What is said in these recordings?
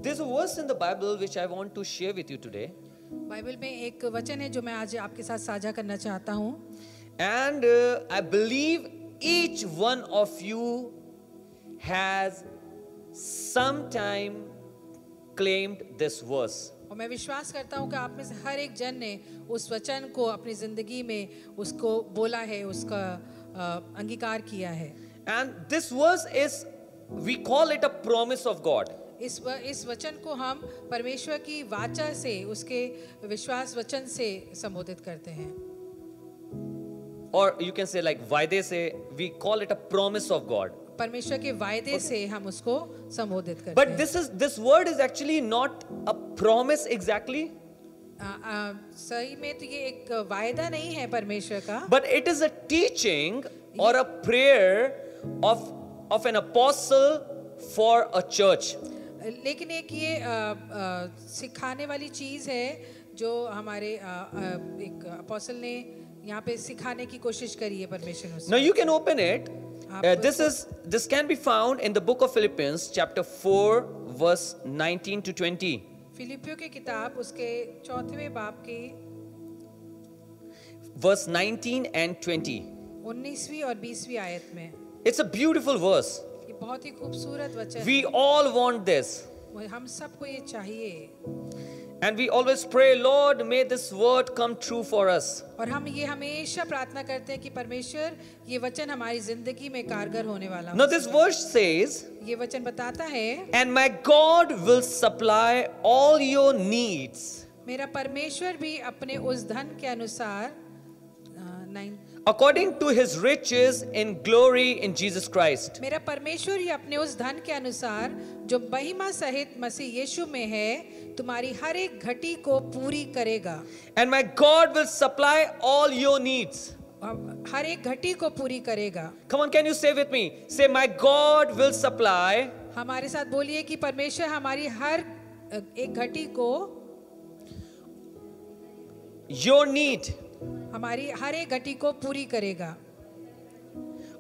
There's a verse in the Bible which I want to share with you today. Bible में एक वचन है जो मैं आज आपके साथ साझा करना चाहता हूँ. And I believe each one of you has sometime claimed this verse. और मैं विश्वास करता हूँ कि आप में से हर एक जन ने उस वचन को अपनी जिंदगी में उसको बोला है, उसका अंगीकार किया है. And this verse is, we call it a promise of God. इस वचन को हम परमेश्वर की वाचा से, उसके विश्वास वचन से संबोधित करते हैं. Or you can say like वायदे से, we call it a promise of God. परमेश्वर के वायदे से हम उसको संबोधित करते But हैं. this word is actually not a promise exactly. सही में तो ये एक वायदा नहीं है परमेश्वर का. But it is a teaching or a prayer of an apostle for a church. लेकिन एक ये सिखाने वाली चीज है जो हमारे एक अपोस्टल ने यहाँ पे सिखाने की कोशिश करी है परमेश्वर ने. Now you can open it. This can be found in the book of Philippians chapter 4 verse 19 to 20. फिलिपियों की किताब उसके 4वें बाब की verse 19 and 20. 19वीं और 20वीं आयत में. It's a beautiful verse. ये बहुत ही खूबसूरत वचन. We all want this. हम सबको ये चाहिए. And we always pray, Lord, may this word come true for us. और हम ये हमेशा प्रार्थना करते हैं कि परमेश्वर ये वचन हमारी जिंदगी में कारगर होने वाला हो. Now this verse says, ये वचन बताता है, and my God will supply all your needs मेरा परमेश्वर भी अपने उस धन के अनुसार according to his riches in glory in Jesus Christ. मेरा परमेश्वर ही अपने उस धन के अनुसार जो महिमा सहित मसीह यीशु में है तुम्हारी हर एक घटी को पूरी करेगा. And my God will supply all your needs. हर एक घटी को पूरी करेगा. Come on, can you say with me? Say, my God will supply. हमारे साथ बोलिए कि परमेश्वर हमारी हर एक घटी को, your need, हमारी हर एक घटी को पूरी करेगा.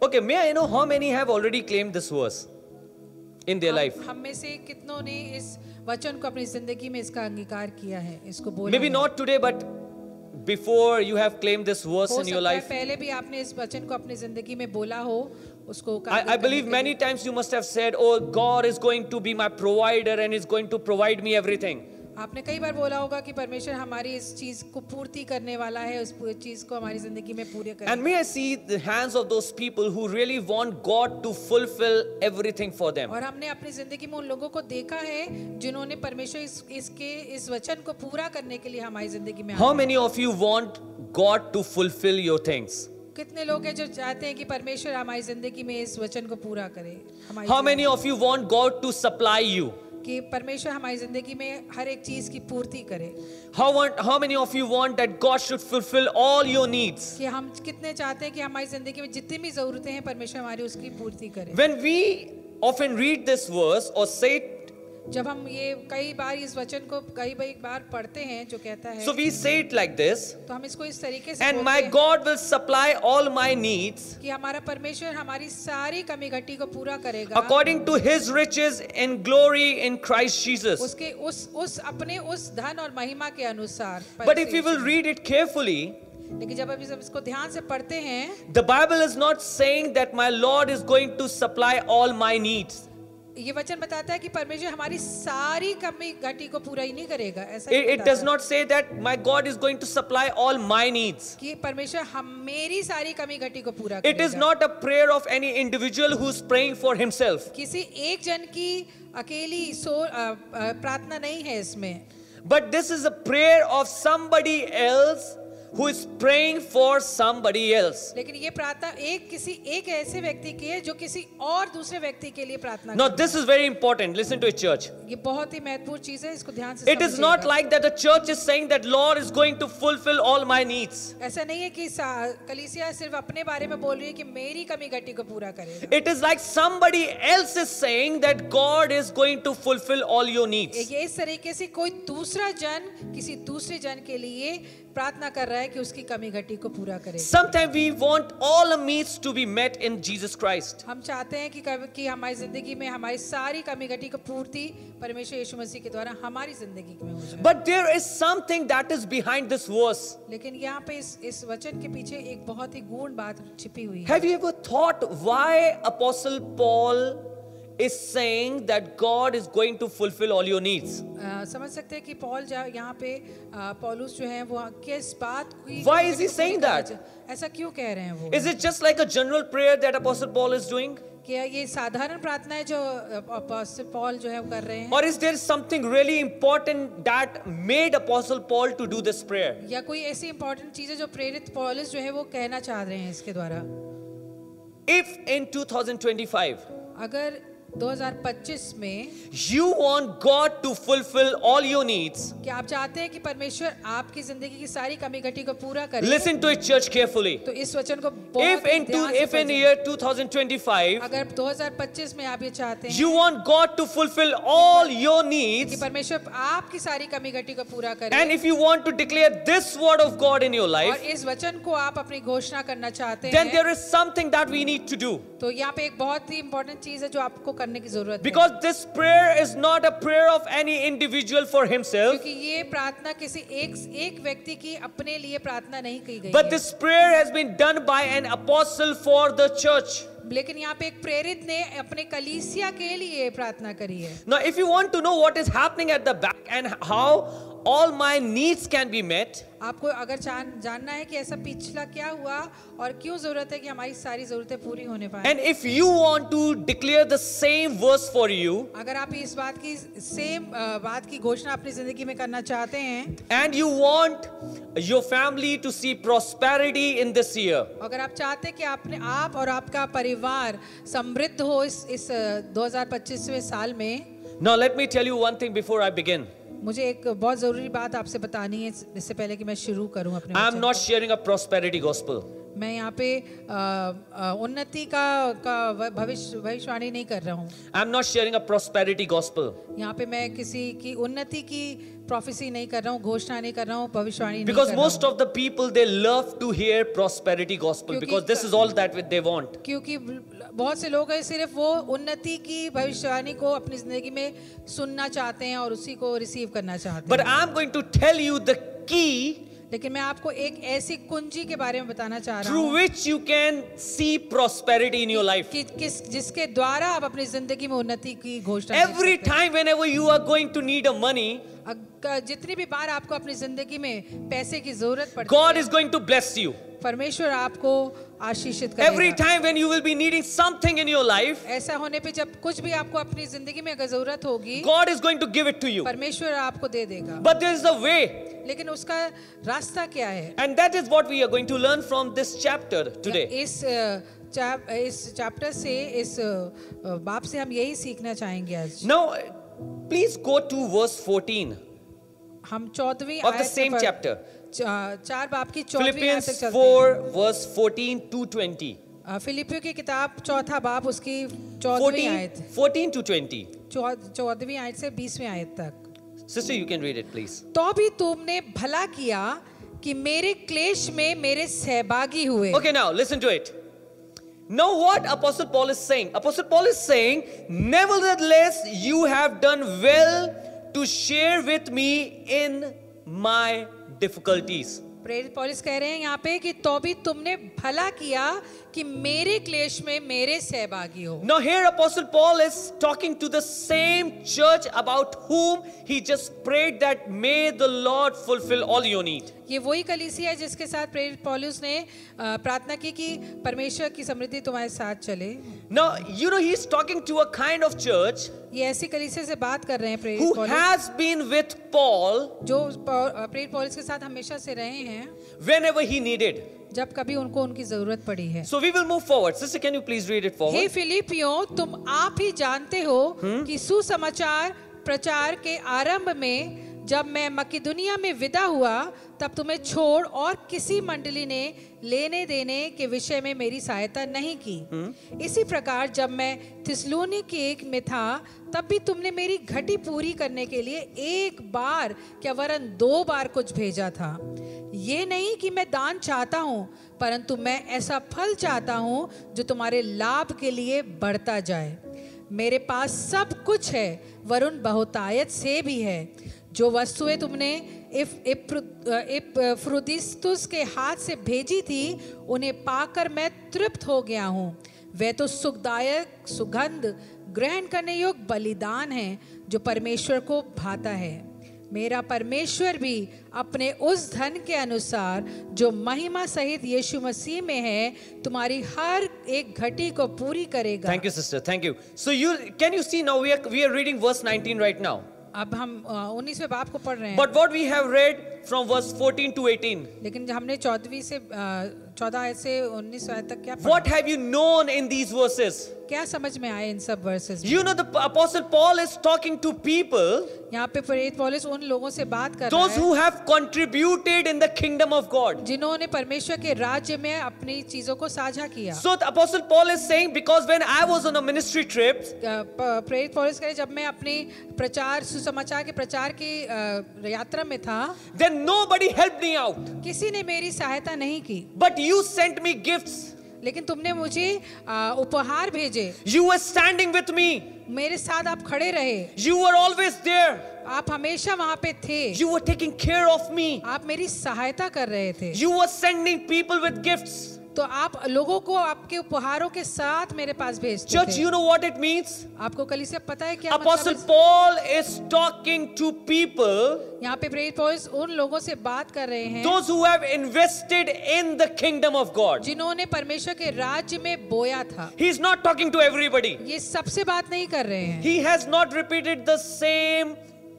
Okay, may I know how many have already claimed this verse in their life? हम में से कितनों ने इस वचन को अपनी जिंदगी में इसका अंगीकार किया है, इसको बोला Maybe है. not today, but before you have claimed this verse हो in your सकता है life. पहले भी आपने इस वचन को अपनी जिंदगी में बोला हो, उसको I believe many times you must have said, oh, God is going to be my provider and is going to provide me everything. आपने कई बार बोला होगा कि परमेश्वर हमारी इस चीज को पूर्ति करने वाला है, उस चीज को हमारी जिंदगी में पूरे करेगा. And may I see the hands of those people who really want God to fulfill everything for them. और हमने अपनी जिंदगी में उन लोगों को देखा है जिन्होंने परमेश्वर इस वचन को पूरा करने के लिए हमारी जिंदगी में. How many of you want God to fulfill your things? कितने लोग हैं जो चाहते हैं कि परमेश्वर हमारी जिंदगी में इस वचन को पूरा करे. How many of you want God to supply you? कि परमेश्वर हमारी जिंदगी में हर एक चीज की पूर्ति करे. How many of you want that God should fulfill all your needs? कि हम कितने चाहते हैं कि हमारी जिंदगी में जितनी भी जरूरतें हैं परमेश्वर हमारी उसकी पूर्ति करे. When we often read this verse or say, जब हम ये कई बार इस वचन को कई बार पढ़ते हैं जो कहता है, so we say it like this, तो हम इसको इस तरीके से and बोलते my हैं God will supply all my needs कि हमारा परमेश्वर हमारी सारी कमी घटी को पूरा करेगा according to his riches in glory in Christ Jesus. उसके उस अपने उस धन और महिमा के अनुसार. But if we will read it carefully, लेकिन जब हम इसको ध्यान से पढ़ते हैं, the Bible is not saying that my Lord is going to supply all my needs. ये वचन बताता है कि परमेश्वर हमारी सारी कमी घटी को पूरा ही नहीं करेगा. ऐसा It does not say that my God is going to supply all my needs. कि परमेश्वर हम मेरी सारी कमी घटी को पूरा It is करेगा. not a prayer of any individual who's praying for himself. किसी एक जन की अकेली प्रार्थना नहीं है इसमें. But this is a prayer of somebody else who is praying for somebody else. लेकिन ये प्रार्थना एक ऐसे व्यक्ति की है जो किसी और दूसरे व्यक्ति के लिए प्रार्थना Now करता this is very important. Listen to it, church. है. ये बहुत ही महत्वपूर्ण चीज है, इसको ध्यान से It is not like that the church is saying that Lord is going to fulfill all my needs. ऐसा नहीं है कि कलीसिया सिर्फ अपने बारे में बोल रही है कि मेरी कमी घटी को पूरा करेगा. It is like somebody else is saying that God is going to fulfill all your needs. ये इस तरीके से कोई दूसरा जन किसी दूसरे जन के लिए प्रार्थना कर रहा है कि उसकी कमी घटी को पूरा करे। Sometimes we want all the needs to be met in Jesus Christ. हम चाहते हैं कि हमारी जिंदगी में हमारी सारी कमी घटी को पूर्ति परमेश्वर यीशु मसीह के द्वारा हमारी जिंदगी में हो जाए। But there is something that is behind this verse. लेकिन यहाँ पे इस वचन के पीछे एक बहुत ही गूढ़ बात छिपी हुई है। Have you ever thought why Apostle Paul is saying that God is going to fulfill all your needs? समझ सकते हैं कि पौल यहाँ पे पौलुस जो है वो किस बात की Why is he saying that? ऐसा क्यों कह रहे हैं वो? Is it just like a general prayer that Apostle Paul is doing? क्या ये साधारण प्रार्थना है जो अपोस्टल पौल जो है वो कर रहे हैं? Or is there something really important that made Apostle Paul to do this prayer? या कोई ऐसी इंपॉर्टेंट चीज है जो प्रेरित पौलुस जो है वो कहना चाह रहे हैं इसके द्वारा? If in 2025 अगर 2025 में you want God to fulfill all your needs, क्या आप चाहते हैं कि परमेश्वर आपकी जिंदगी की सारी कमी घटी को पूरा करे? listen to it, church, carefully. तो इस वचन को बहुत If in year 2025 अगर 2025 में आप ये चाहते हैं you want God to fulfill all your कि needs, परमेश्वर आपकी सारी कमी घटी को पूरा करे, and if you want to declare this word of God in your और life, इस वचन को आप अपनी घोषणा करना चाहते then हैं, there is something that we need to do. तो यहाँ पे एक बहुत ही इंपॉर्टेंट चीज है जो आपको करने की जरूरत है। Because this prayer is not a prayer of any individual for himself, क्योंकि ये प्रार्थना किसी एक व्यक्ति की अपने लिए प्रार्थना नहीं की गई but है, this prayer has been done by an apostle for the church. लेकिन यहाँ पे एक प्रेरित ने अपने कलीसिया के लिए प्रार्थना करी है। Now, if you want to know what is happening at the back and how all my needs can be met, आपको अगर जानना है कि ऐसा पिछला क्या हुआ और क्यों जरूरत है कि हमारी सारी जरूरतें पूरी होने पाए, and if you want to declare the same verse for you, अगर आप इस बात की सेम बात की घोषणा अपनी जिंदगी में करना चाहते हैं, and you want your family to see prosperity in this year, अगर आप चाहते हैं कि आप और आपका परिवार समृद्ध हो इस 2025वें साल में, now let me tell you one thing before I begin. मुझे एक बहुत जरूरी बात आपसे बतानी है इससे पहले कि मैं शुरू करूं अपने I am वचन not को। sharing a prosperity gospel. मैं यहाँ पे उन्नति का भविष्यवाणी नहीं कर रहा हूँ। I am not sharing a prosperity gospel. यहाँ पे मैं किसी की उन्नति की प्रोफेसी नहीं कर रहा हूँ, घोषणा नहीं कर रहा हूँ, भविष्यवाणी नहीं Because कर रहा most हूँ। of the people, they love to hear prosperity gospel क्योंकि- because this is all that they want. क्योंकि बहुत से लोग हैं सिर्फ वो उन्नति की भविष्यवाणी को अपनी जिंदगी में सुनना चाहते हैं और उसी को रिसीव करना चाहते But हैं। I am going to tell you the key लेकिन मैं आपको एक ऐसी कुंजी के बारे में बताना चाह रहा through हूँ which you can see prosperity in your life. कि जिसके द्वारा आप अपनी जिंदगी में उन्नति की घोषणा कर Every सकते हैं। time whenever you are going to need a money, जितनी भी बार आपको अपनी जिंदगी में पैसे की जरूरत पड़ती God है, is going to bless you. परमेश्वर आपको आशीषित Every करेगा। time when you will be needing something in your life, ऐसा होने पे जब कुछ भी आपको अपनी जिंदगी में अगर जरूरत होगी, God is going to give it to you. परमेश्वर आपको दे देगा। But there is a way, लेकिन उसका रास्ता क्या है? and that is what we are going to learn from this chapter today. इस चैप्टर से इस बाप से हम यही सीखना चाहेंगे आज। Now, please go to verse 14 हम 14वीं of the आयत same पर- chapter. 4 बाप की 14वीं आयत Philippians तक चलते 4 verse 14 to 20. हैं। फिलिपियों की किताब 4 बाप उसकी 14वीं आयत 14 to 20. 14वीं आयत से 20वीं आयत तक। Sister, you can read it, please. तो भी तुमने भला किया कि मेरे क्लेश में मेरे सहभागी हुए। Okay, now listen to it. Now what Apostle Paul is saying? Apostle Paul is saying, nevertheless, you have done well to share with me in my difficulties. प्रेरित पौलुस कह रहे हैं यहाँ पे कि तो भी तुमने भला किया कि मेरे क्लेश में मेरे सहभागी हो। Now here Apostle Paul is talking to the same church about whom he just prayed that may the Lord fulfill all your need. ये वही कलीसिया है जिसके साथ प्रेरित पौलुस ने प्रार्थना की कि परमेश्वर की समृद्धि तुम्हारे साथ चले। Now you know he is talking to a kind of church ये ऐसी कलीसिया से बात कर रहे हैं प्रेरित who पौलुस has been with Paul जो प्रेरित पौलुस के साथ हमेशा से रहे हैं whenever he needed. जब कभी उनको उनकी जरूरत पड़ी है। So we will move forward. Sister, can you please read it hey forward? फिलिपियों, तुम आप ही जानते हो कि सुसमाचार प्रचार के आरंभ में जब मैं मकिदुनिया में विदा हुआ तब तुम्हें छोड़ और किसी मंडली ने लेने देने के विषय में मेरी सहायता नहीं की। इसी प्रकार जब मैं थिस्सलुनीके में था तब भी तुमने मेरी घटी पूरी करने के लिए एक बार क्या वरन 2 बार कुछ भेजा था। ये नहीं कि मैं दान चाहता हूँ, परंतु मैं ऐसा फल चाहता हूँ जो तुम्हारे लाभ के लिए बढ़ता जाए। मेरे पास सब कुछ है, वरुण बहुतायत से भी है। जो वस्तुएं तुमने इपफ्रुदीतुस के हाथ से भेजी थी उन्हें पाकर मैं तृप्त हो गया हूँ। वे तो सुखदायक सुगंध ग्रहण करने योग्य बलिदान है जो परमेश्वर को भाता है। मेरा परमेश्वर भी अपने उस धन के अनुसार जो महिमा सहित यीशु मसीह में है तुम्हारी हर एक घटी को पूरी करेगा। Thank you, sister. Thank you. So can you see now we are reading verse 19 right now. अब हम 19वें बाब को पढ़ रहे हैं। But what we have read from verse 14 to 18. लेकिन हमने 14 आयत से 19 आयत तक क्या पढ़ा? What have you known in these verses? क्या समझ में आया इन सब वर्सेस में? You know, the apostle Paul is talking to people, यहाँ पे प्रेरित पौलुस उन लोगों से बात कर रहा those है who have contributed in the kingdom of God. जिन्होंने परमेश्वर के राज्य में अपनी चीजों को साझा किया। So the apostle Paul is saying, because when I was on a ministry trip, प्रेरित पौलुस कहे जब मैं अपनी प्रचार सुसमाचार के प्रचार की यात्रा में था, then nobody helped me out. किसी ने मेरी सहायता नहीं की, But you sent me gifts. लेकिन तुमने मुझे उपहार भेजे। You were standing with me. मेरे साथ आप खड़े रहे। You were always there. आप हमेशा वहाँ पे थे। You were taking care of me. आप मेरी सहायता कर रहे थे। You were sending people with gifts. तो आप लोगों को आपके उपहारों के साथ मेरे पास भेजते Church, थे। you know what it means? आपको कलीसिया पता है क्या Apostle मतलब? Paul is talking to people, यहाँ पे प्रेरित पौलुस उन लोगों से बात कर रहे हैं those who have invested in the kingdom of God. जिन्होंने परमेश्वर के राज्य में बोया था। He's not talking to everybody. ये सबसे बात नहीं कर रहे हैं। He has not repeated the same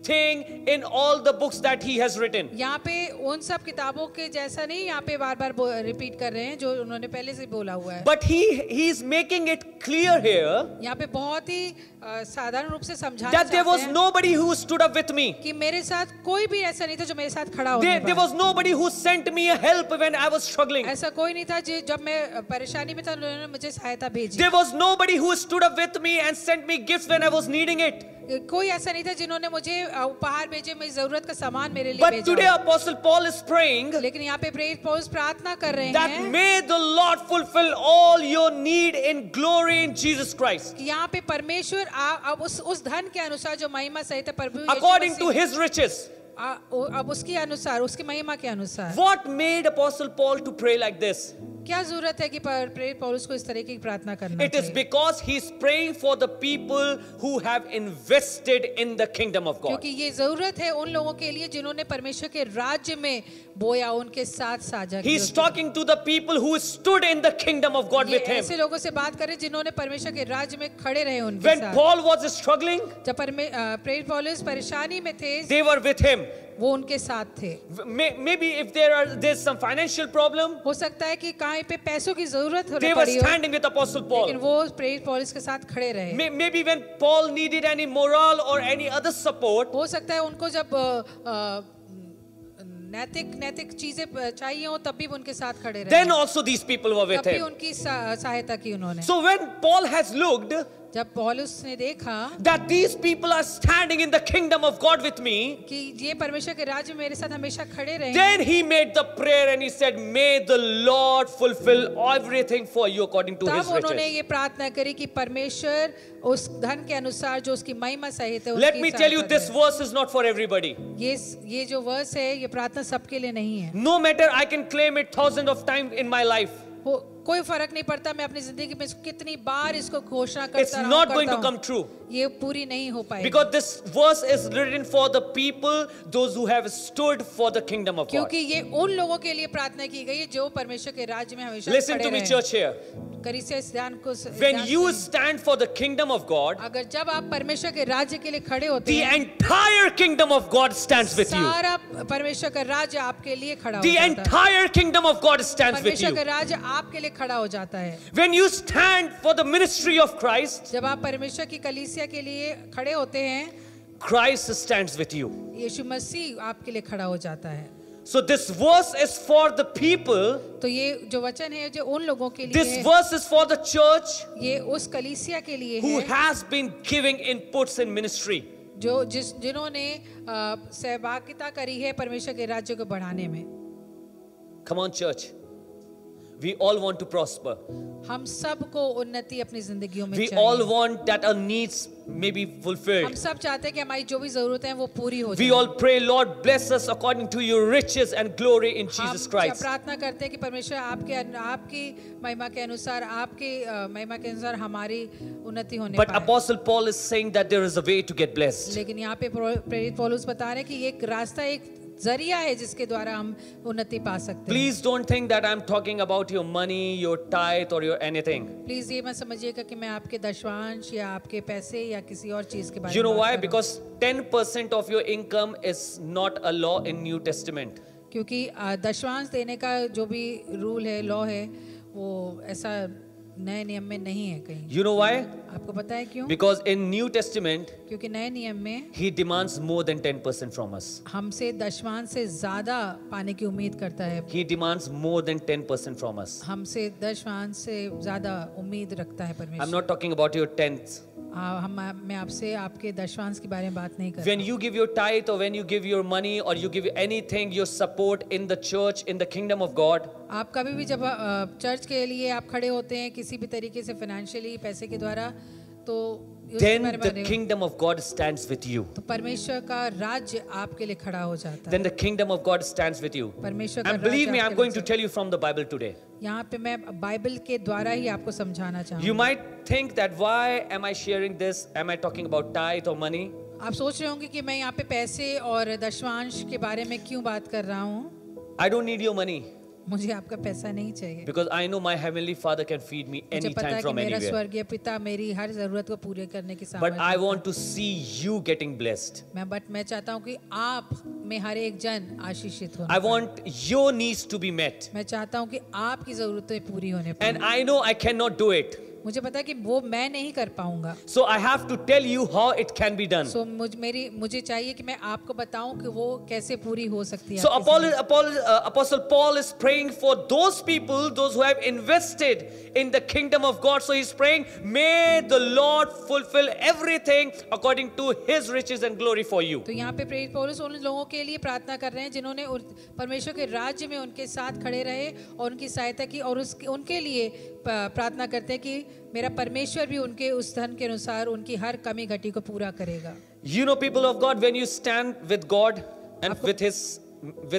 thing in all the books that he has written. यहाँ पे उन सब किताबों के जैसा नहीं यहाँ पे बार-बार रिपीट कर रहे हैं जो उन्होंने पहले से बोला हुआ है। But he is making it clear here यहाँ पे बहुत ही साधारण रूप से समझाना that there चाहते was हैं nobody who stood up with me. कि मेरे साथ कोई भी ऐसा नहीं था जो मेरे साथ खड़ा होने There was nobody who sent me a help when I was struggling. ऐसा कोई नहीं था जब मैं परेशानी में था उन्होंने मुझे सहायता भेजी। There was nobody who stood up with me and sent me gifts when I was needing it. कोई ऐसा नहीं था जिन्होंने मुझे उपहार भेजे, मेरी जरूरत का सामान मेरे लिए But भेजा। today Apostle Paul is praying लेकिन यहाँ पे प्रेरित पौलुस प्रार्थना कर रहे that हैं may the Lord fulfill all your need in glory in Jesus Christ, कि यहाँ पे परमेश्वर अब उस धन के अनुसार जो महिमा सहित है प्रभु यीशु according Masih to his riches. अब उसके अनुसार उसकी महिमा के अनुसार What made Apostle Paul to pray like this? क्या जरूरत है कि प्रेरित पौलुस को इस तरह की प्रार्थना करना It is चाहिए? because he's praying for the people who have invested in the kingdom of God. क्योंकि ये जरूरत है उन लोगों के लिए जिन्होंने परमेश्वर के राज्य में बोया, उनके साथ साझा किया। He's talking to the people who stood in the kingdom of God ये with him. ऐसे लोगों से बात करें जिन्होंने परमेश्वर के राज्य में खड़े रहे उनके When साथ। Paul was struggling, जब प्रेरित पौलुस परेशानी में थे they were with him. वो उनके साथ थे। Maybe if there's some financial problem, हो सकता है कि कहीं पे पैसों की जरूरत हो they were पड़ी हो, standing with Apostle लेकिन Paul. वो प्रेरित पौलुस के साथ खड़े रहे। Maybe when Paul needed any moral or any other support, हो सकता है उनको जब नैतिक चीजें चाहिए हो तब भी वो उनके साथ खड़े रहे। then also these people were with तब भी him. उनकी सहायता की उन्होंने। So when Paul has looked जब पौलुस ने देखा that these people are standing in the kingdom of God with me, कि ये परमेश्वर के राज्य में मेरे साथ हमेशा खड़े रहे, then he made the prayer and he said, may the Lord fulfill everything for you according to his तब उन्होंने riches. ये प्रार्थना करी कि परमेश्वर उस धन के अनुसार जो उसकी महिमा सहित है Let उसकी me tell you, सहायता this करे। verse is not for everybody. ये जो वर्स है ये प्रार्थना सबके लिए नहीं है। No matter I can claim it thousands of times in my life, कोई फर्क नहीं पड़ता मैं अपनी जिंदगी में कितनी बार इसको घोषणा it's करता not going to हूँ, come true. ये पूरी नहीं हो पाएगी। Because this verse is written for the people, those who have stood for the kingdom of God. क्योंकि ये उन लोगों के लिए प्रार्थना की गई है जो परमेश्वर के राज्य में हमेशा Listen खड़े to me, रहे। church here. कलीसिया इस ध्यान को When ध्यान you सुनिए। stand for the kingdom of God, अगर जब आप परमेश्वर के राज्य के लिए खड़े होते the हैं, entire kingdom of God stands with you. सारा परमेश्वर का राज्य आपके लिए खड़ा हो The जाता है। entire kingdom of God stands with परमेश्वर you. का राज्य आपके लिए खड़ा हो जाता है। When you stand for the ministry of Christ, जब आप परमेश्वर की कलीसिया के लिए खड़े होते हैं, Christ stands with you. यीशु मसीह आपके लिए खड़ा हो जाता है। So this verse is for the people. तो ये जो वचन है जो उन लोगों के लिए This है, verse is for the church ये उस कलीसिया के लिए who है has been giving inputs in ministry. जो जिन्होंने सहभागिता करी है परमेश्वर के राज्य को बढ़ाने में। Come on, church. We all want to prosper. हम सबको उन्नति अपनी जिंदगियों में We चाहिए। all want that our needs may be हम fulfilled. सब चाहते हैं कि हमारी जो भी जरूरतें हैं वो पूरी हो We जाए। all pray, Lord, bless us according to your riches and glory in Jesus हम Christ. प्रार्थना करते हैं कि परमेश्वर आपकी महिमा के अनुसार आपकी महिमा के अनुसार हमारी उन्नति होने But पाए। Apostle Paul is saying that there is a way to get blessed. लेकिन यहाँ पे प्रेरित पौलुस बता रहे हैं कि ये एक रास्ता, एक जरिया है जिसके द्वारा हम उन्नति पा सकते हैं। Please don't think that I'm talking about your money, your tithe, or your anything. Please ये मत समझिएगा कि मैं आपके दशवांश या आपके पैसे या किसी और चीज के बारे You में know बात why? कर रहा हूं। Because 10% of your income is not a law in New Testament. क्योंकि दशवांश देने का जो भी रूल है, लॉ है, वो ऐसा नए नियम में नहीं है कहीं। You know why? आपको पता है क्यों? Because in New Testament, क्योंकि नए नियम में he demands more than 10% from us. हमसे दशवांश से ज्यादा पाने की उम्मीद करता है। He demands more than 10% from us. हमसे दशवांश से ज्यादा उम्मीद रखता है I'm परमेश्वर। not talking about your tenths. मैं आपसे आपके दशवांश के बारे में बात नहीं कर When रहा। you give your tithe or when you give your money or you give anything, your support in the church, in the kingdom of God, आप कभी भी जब चर्च के लिए आप खड़े होते हैं किसी भी तरीके से फाइनेंशियली पैसे के द्वारा, तो उसके then बारे the में kingdom of God stands with you. तो परमेश्वर का राज्य आपके लिए खड़ा हो जाता है। Then the kingdom of God stands with you. परमेश्वर का And believe me, राज्य I'm आपके going लिए to tell you from the Bible today. यहाँ पे मैं बाइबल के द्वारा ही आपको समझाना You चाहूँगी। might think that why am I sharing this? Am I talking about tithe or money? आप सोच रहे होंगे कि मैं यहाँ पे पैसे और दशवांश के बारे में क्यों बात कर रहा हूँ। I don't need your money मुझे आपका पैसा नहीं चाहिए, because I know my heavenly Father can feed me मुझे पता anytime है कि from मेरा anywhere. स्वर्गीय पिता मेरी हर जरूरत को पूरे करने की But I सामर्थ्य want to see you getting blessed. मैं चाहता हूँ कि आप में हर एक जन आशीषित हो। I want your needs to be met. मैं चाहता हूँ कि आपकी जरूरतें पूरी होने पाए। And I know I cannot do it. मुझे पता है कि वो मैं नहीं कर पाऊंगा। So I have to tell you how it can be done. सो मुझे चाहिए कि मैं आपको बताऊं कि वो कैसे पूरी हो सकती है। So आपकी जिंदगी। Apostle Paul is praying for those people, those who have invested in the kingdom of God. So he's praying, may the Lord fulfill everything according to his riches and glory for you. तो यहाँ पे प्रेरित पौलुस उन लोगों के लिए प्रार्थना कर रहे हैं जिन्होंने परमेश्वर के राज्य में उनके साथ खड़े रहे और उनकी सहायता की, और उनके लिए प्रार्थना करते हैं कि मेरा परमेश्वर भी उनके उस धन के अनुसार उनकी हर कमी घटी को पूरा करेगा। You know, people of God, when you stand with God and with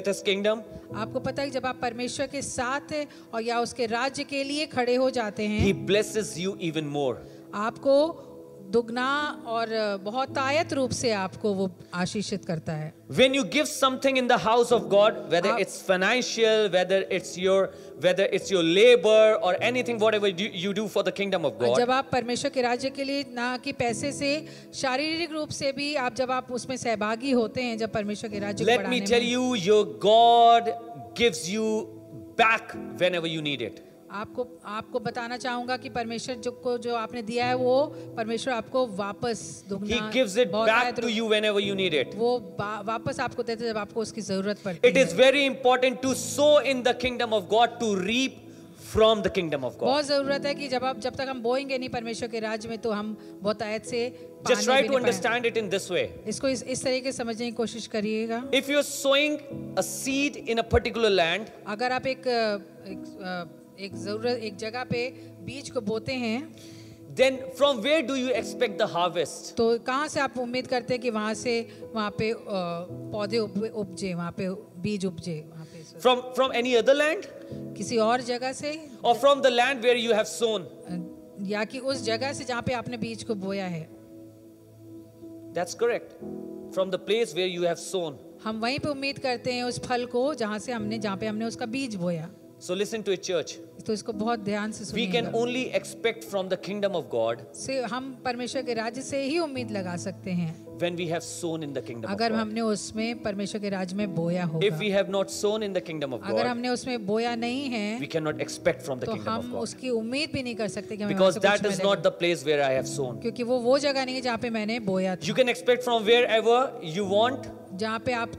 his kingdom, आपको पता है कि जब आप परमेश्वर के साथ और या उसके राज्य के लिए खड़े हो जाते हैं, he blesses you even more. आपको दुगना और बहुत आयत रूप से आपको वो आशीषित करता है। When you give something in the house of God, whether it's financial, whether it's your labor or anything, whatever you do for the kingdom of God, जब आप परमेश्वर के राज्य के लिए ना कि पैसे से, शारीरिक रूप से भी आप जब आप उसमें सहभागी होते हैं, जब परमेश्वर के राज्य को let me बढ़ाने tell में, you, your God gives you back whenever you need it. आपको बताना चाहूंगा कि परमेश्वर जो आपने दिया है वो परमेश्वर आपको वापस दुगना, He gives it बहुत back आयत to रूप- you whenever you need it. वो वापस आपको देते हैं जब आपको उसकी जरूरत पड़ती It है। is very important to sow in the kingdom of God, to reap from the kingdom of God. बहुत जरूरत है कि जब तक हम बोएंगे नहीं परमेश्वर के राज्य में, तो हम बहुत आयत से Just पाने try भी to नहीं पाएंगे। understand it in this way. इसको इस तरीके से समझने की कोशिश करिएगा। If you're sowing a seed in a particular land, अगर आप एक जगह पे बीज को बोते हैं, then from where do you expect the harvest? तो कहाँ से आप उम्मीद करते हैं कि वहाँ पे पौधे उपजे, वहाँ पे बीज उपजे, वहाँ पे From any other land? किसी और जगह से, Or from the land where you have sown? या कि उस जगह से जहाँ पे आपने बीज को बोया है। That's correct. From the place where you have sown. हम वहीं पे उम्मीद करते हैं उस फल को जहाँ पे हमने उसका बीज बोया। So listen to it, church. तो इसको बहुत ध्यान से We can सुनिएगा। only expect from the kingdom of God से हम परमेश्वर के राज्य से ही उम्मीद लगा सकते हैं when we have sown in the kingdom of अगर God. हमने उसमें परमेश्वर के राज्य में बोया If होगा। we have not sown in the kingdom of अगर God, हमने उसमें बोया नहीं है we cannot expect from the तो kingdom of हम God. उसकी उम्मीद भी नहीं कर सकते कि हमें Because वहाँ से that कुछ is मिलेगा। not the place where I have sown. क्योंकि वो जगह नहीं है जहाँ पे मैंने बोया था। You can expect from wherever you want, जहाँ पे आप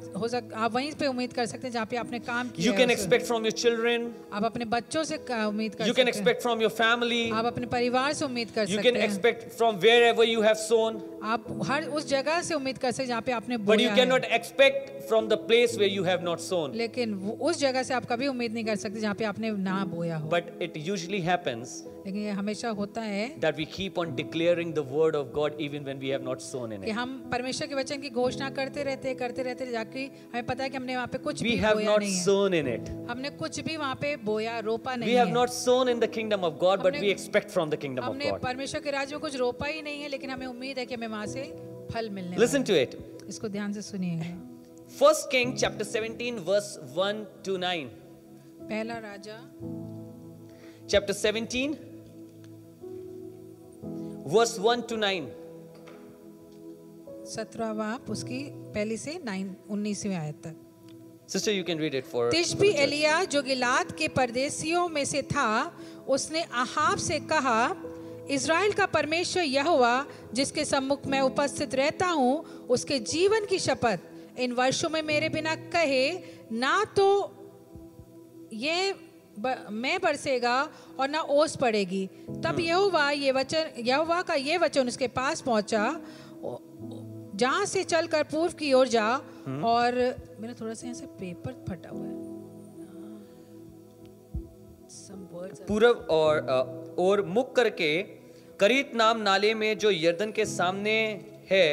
आप वहीं पे उम्मीद कर सकते हैं जहाँ पे आपने काम किया You है can उसे। expect from your children. आप अपने बच्चों से उम्मीद कर You सकते can हैं। expect from your family. आप अपने परिवार से उम्मीद कर You सकते can हैं। expect from wherever you have sown. आप हर उस जगह से उम्मीद कर सकते हैं जहाँ पे आपने But you बोया cannot है। expect from the place where you have not sown. लेकिन उस जगह से आप कभी उम्मीद नहीं कर सकते जहाँ पे आपने ना बोया हो। But it usually happens लेकिन ये हमेशा होता है that we keep on declaring the word of God even when we have not sown in कि it. हम परमेश्वर के वचन की घोषणा करते रहते जाके हमें पता है कि हमने वहाँ पे कुछ We भी have बोया not नहीं है। sown in it. हमने कुछ भी वहाँ पे बोया रोपा We नहीं have है। not sown in the kingdom of God, but हमने- we expect from the kingdom of हमने God. परमेश्वर के राज्य में कुछ रोपा ही नहीं है, लेकिन हमें उम्मीद है कि हमें वहाँ से फल मिलने Listen वाला to it. है। इसको ध्यान से सुनिएगा। 1 King chapter 17 verse 1 to 9. पहला राजा Chapter 17 verse 1 to 9. 17वां उसकी पहली से 19वीं आयत तक। Sister, you can read it for तिशबी Elia जो गिलाद के परदेशियों में से था, उसने अहाब से कहा, इज़राइल का परमेश्वर यहोवा जिसके सम्मुख मैं उपस्थित रहता हूँ, उसके जीवन की शपथ, इन वर्षों में मेरे बिना कहे ना तो मैं बरसेगा और ना ओस पड़ेगी। तब यहोवा का ये वचन उसके पास पहुंचा, जहां से चलकर पूर्व की ओर जा। और मेरा थोड़ा सा यहाँ से पेपर फटा हुआ है। पूरब और मुख करके करीत नाम नाले में जो यर्दन के सामने है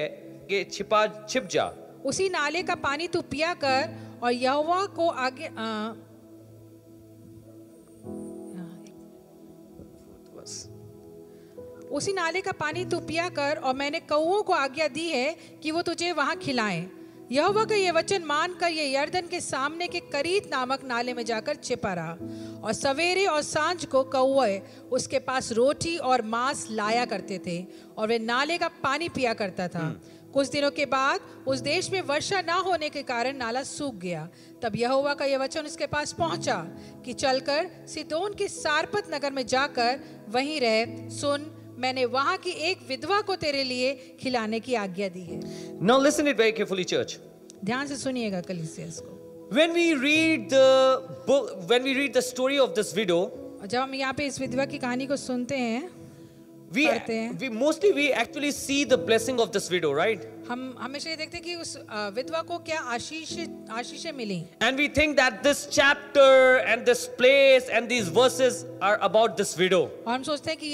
के छिप जा। उसी नाले का पानी तू पिया कर और यहोवा को आगे उसी नाले का पानी तू पिया कर, और मैंने कौओं को आज्ञा दी है कि वो तुझे वहां खिलाएं। यहोवा का ये वचन मानकर ये यर्दन के सामने के करीत नामक नाले में जाकर छिपा रहा, और सवेरे और सांझ को कौए उसके पास रोटी और मांस लाया करते थे, और वे नाले का पानी पिया करता था। कुछ दिनों के बाद उस देश में वर्षा ना होने के कारण नाला सूख गया। तब यहोवा का यह वचन उसके पास पहुंचा कि चलकर सिदोन के सारपत नगर में जाकर वहीं रह। सुन, मैंने वहां की एक विधवा को तेरे लिए खिलाने की आज्ञा दी है। Now listen it very carefully, church. ध्यान से सुनिएगा कलीसिया इसको। When we read the book, when we read the story of this widow, और जब हम यहाँ पे इस विधवा की कहानी को सुनते हैं, we actually see the blessing of this widow, right? हम हमेशा ये देखते हैं कि उस विधवा को क्या आशीषें मिली। And we think that this chapter and this place and these verses are about this widow. और हम सोचते हैं कि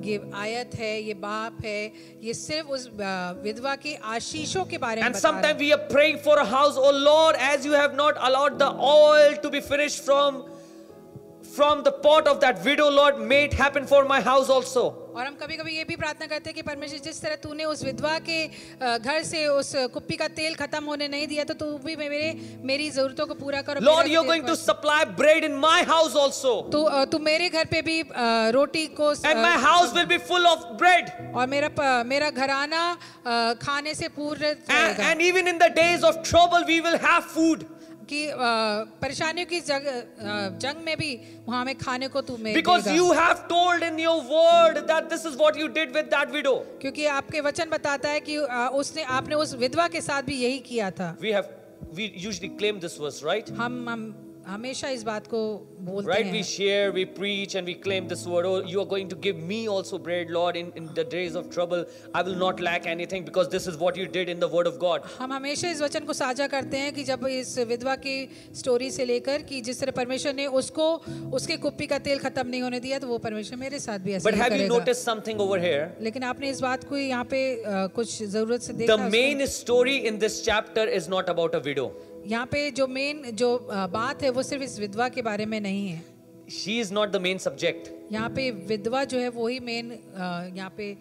ये आयत है, ये बाप है, ये सिर्फ उस विधवा के आशीषों के बारे में And बता रहा है। sometimes we are praying for a house, oh Lord, as you have not allowed the oil to be finished from the pot of that widow, Lord, may it happen for my house also. और हम कभी-कभी ये भी प्रार्थना करते हैं कि परमेश्वर, जिस तरह तूने उस विधवा के घर से उस कुप्पी का तेल खत्म होने नहीं दिया, तो तू भी मेरी जरूरतों को पूरा करो। Lord, you're going to supply bread in my house also. तू मेरे घर पे भी रोटी को And my house will be full of bread. और मेरा घराना खाने से पूर्ण रहेगा। And even in the days of trouble, we will have food. कि परेशानियों की जंग में भी वहां में खाने को तू मेरे Because you have told in your word that this is what you did with that widow. क्योंकि आपके वचन बताता है कि आपने उस विधवा के साथ भी यही किया था। We usually claim this verse, right? हम हमेशा इस बात को बोलते Right? हैं। We share, we preach, and we claim this word. Oh, you are going to give me also bread, Lord, in the days of trouble. I will not lack anything because this is what you did in the word of God. हम हमेशा इस वचन को साझा करते हैं कि जब इस विधवा की स्टोरी से लेकर कि जिस तरह परमेश्वर ने उसके कुप्पी का तेल खत्म नहीं होने दिया, तो वो परमेश्वर मेरे साथ भी ऐसा But ही have you करेगा। noticed something over here? लेकिन आपने इस बात को यहाँ पे कुछ जरूरत से देखा। The main story in this chapter is not about a widow. यहाँ पे जो बात है वो सिर्फ इस विधवा के बारे में नहीं है। She is not the main subject. यहाँ पे विधवा जो है वही मेन यहाँ पे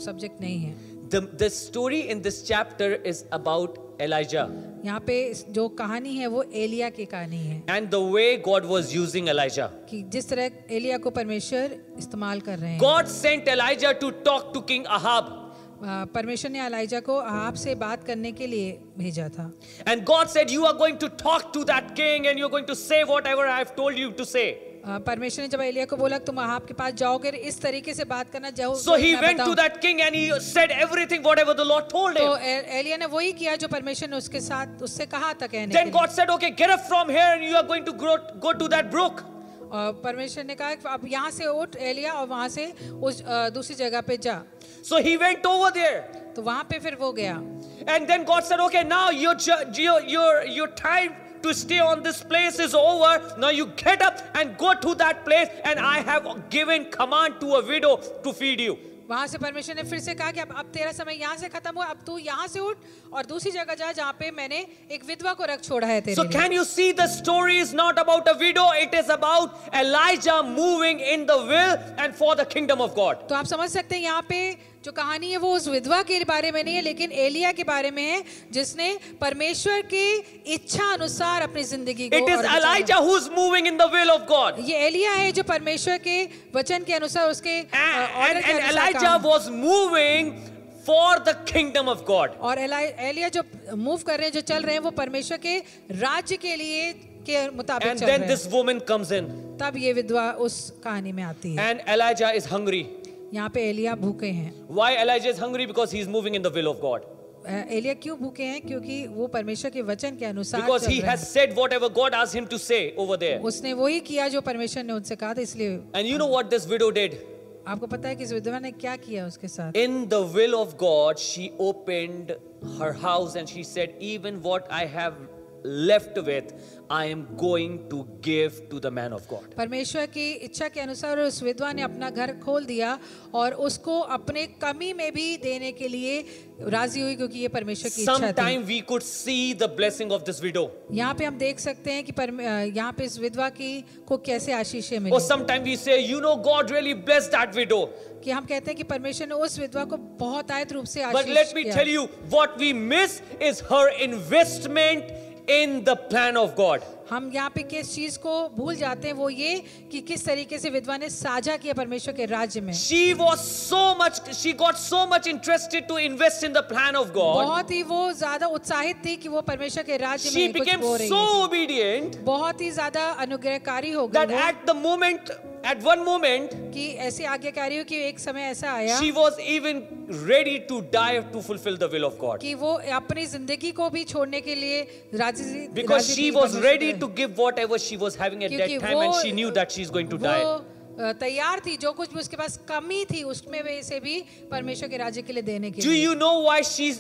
सब्जेक्ट नहीं है। The story in this chapter is about Elijah. यहाँ पे जो कहानी है वो एलिया की कहानी है। And the way God was using Elijah. कि जिस तरह एलिया को परमेश्वर इस्तेमाल कर रहे हैं। God sent Elijah to talk to King Ahab. परमेश्वर ने एलिजा को अहाब से बात करने के लिए भेजा था। And God said, you are going to talk to that king and you're going to say whatever I have told you to say. परमेश्वर ने जब एलिया को बोला तुम अहाब के पास जाओगे इस तरीके से बात करना जाओ। So he went to that king and he said everything whatever the Lord told तो him. एलिया ने वही किया जो परमेश्वर ने उसके साथ उससे कहा था कहने के Then लिए। God said, okay, get up from here and you are going to go to that brook. और परमेश्वर ने कहा कि अब यहाँ से उठ एलिया और वहाँ से उस दूसरी जगह पे जा। So he went over there. तो वहाँ पे फिर वो गया। And then God said, okay, now your time to stay on this place is over. Now you get up and go to that place and I have given command to a widow to feed you. वहां से परमेश्वर ने फिर से कहा कि अब तेरा समय यहाँ से खत्म हुआ, अब तू यहाँ से उठ और दूसरी जगह जा जहाँ पे मैंने एक विधवा को रख छोड़ा है तेरे So लिए। can you see the story is not about a widow, it is about Elijah moving in the will and for the kingdom of God. तो आप समझ सकते हैं यहाँ पे जो कहानी है वो उस विधवा के बारे में नहीं है लेकिन एलिया के बारे में है जिसने परमेश्वर के इच्छा अनुसार अपनी जिंदगी को It is Elijah who's moving in the will of God. ये एलिया है जो परमेश्वर के वचन के अनुसार उसके ऑर्डर के And अनुसार Elijah was moving for the kingdom of God. और एलिया जो मूव कर रहे हैं जो चल रहे हैं वो परमेश्वर के राज्य के लिए के मुताबिक And चल then रहे this हैं। woman comes in. तब ये विधवा उस कहानी में आती है। And Elijah is hungry. यहाँ पे एलिया भूखे हैं। Why Elijah is hungry? Because he is moving in the will of God. Elia क्यों भूखे हैं? क्योंकि वो परमेश्वर के वचन के अनुसार Because चल he रहे has हैं। said whatever God asked him to say over there. उसने वही किया जो परमेश्वर ने उनसे कहा था इसलिए। And you know what this widow did? आपको पता है कि इस विधवा ने क्या किया उसके साथ? In the will of God, she opened her house and she said, even what I have left with, I am going to give to the man of God. परमेश्वर की इच्छा के अनुसार उस विधवा ने अपना घर खोल दिया और उसको अपने कमी में भी देने के लिए राजी हुई क्योंकि ये परमेश्वर की इच्छा थी। Sometime we could see the blessing of this widow. यहाँ पे हम देख सकते हैं कि यहाँ पे इस विधवा की को कैसे आशीषें Or milli. sometime we say, you know, God really blessed that widow. कि हम कहते हैं कि परमेश्वर ने उस विधवा को बहुत आयत रूप से But आशीष let me किया। tell you, what we miss is her investment in the plan of God. हम यहाँ पे किस चीज को भूल जाते हैं वो ये कि किस तरीके से विधवा ने साझा किया परमेश्वर के राज्य में। She got so much interested to invest in the plan of God. बहुत ही वो ज्यादा उत्साहित थी कि वो परमेश्वर के राज्य She में कुछ became हो रही so है। obedient बहुत ही ज्यादा अनुग्रहकारी हो that गई at one moment, कि ऐसी आज्ञाकारी हो कि एक समय ऐसा आया she was even ready to die to fulfill the will of God. कि वो अपनी जिंदगी को भी छोड़ने के लिए राजी Because राजी she थी was परमेश्वर ready के। to give whatever she was having at that क्योंकि time and वो- she knew that she's going to die. वो तैयार थी जो कुछ भी उसके पास कमी थी उसमें वे से भी परमेश्वर के राज्य के लिए देने के Do लिए। you know why she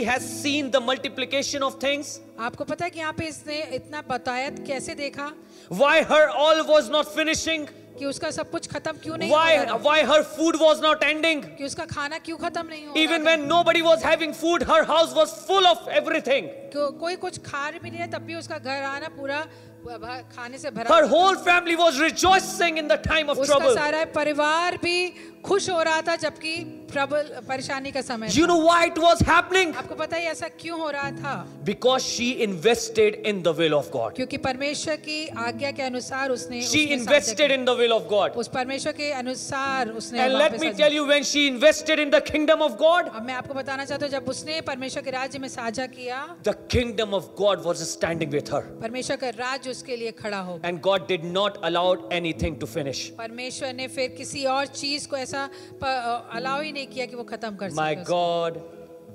has seen the multiplication of things? आपको पता है कि यहाँ पे इसने इतना बताया कैसे देखा Why her all was not finishing? कि उसका सब कुछ खत्म क्यों नहीं हो रहा है? Why her food was not ending? कि उसका खाना क्यों खत्म नहीं हो Even रहा है? when nobody was having food, her house was full of everything. कोई कुछ खा भी नहीं है तब भी उसका घर आना पूरा खाने से भरा। Her whole family was rejoicing in the time of उसका trouble. सारा परिवार भी खुश हो रहा था जबकि परेशानी का समय You था। know why it was happening? आपको पता है ऐसा क्यों हो रहा था? Because she invested in the will of God. क्योंकि परमेश्वर की आज्ञा के अनुसार उसने She उसमें invested साझा in the will of God. किया। उस परमेश्वर के अनुसार उसने And वहाँ let पे me साझा tell you, when she invested in the kingdom of God, अब मैं आपको बताना चाहता हूँ जब उसने परमेश्वर के राज्य में साझा किया the kingdom of God was standing with her. परमेश्वर का राज्य उसके लिए खड़ा हो गया। And God did not allow anything to finish. परमेश्वर ने फिर किसी और चीज को ऐसा अलाउ ही नहीं किया कि वो खत्म कर My सके उसको। God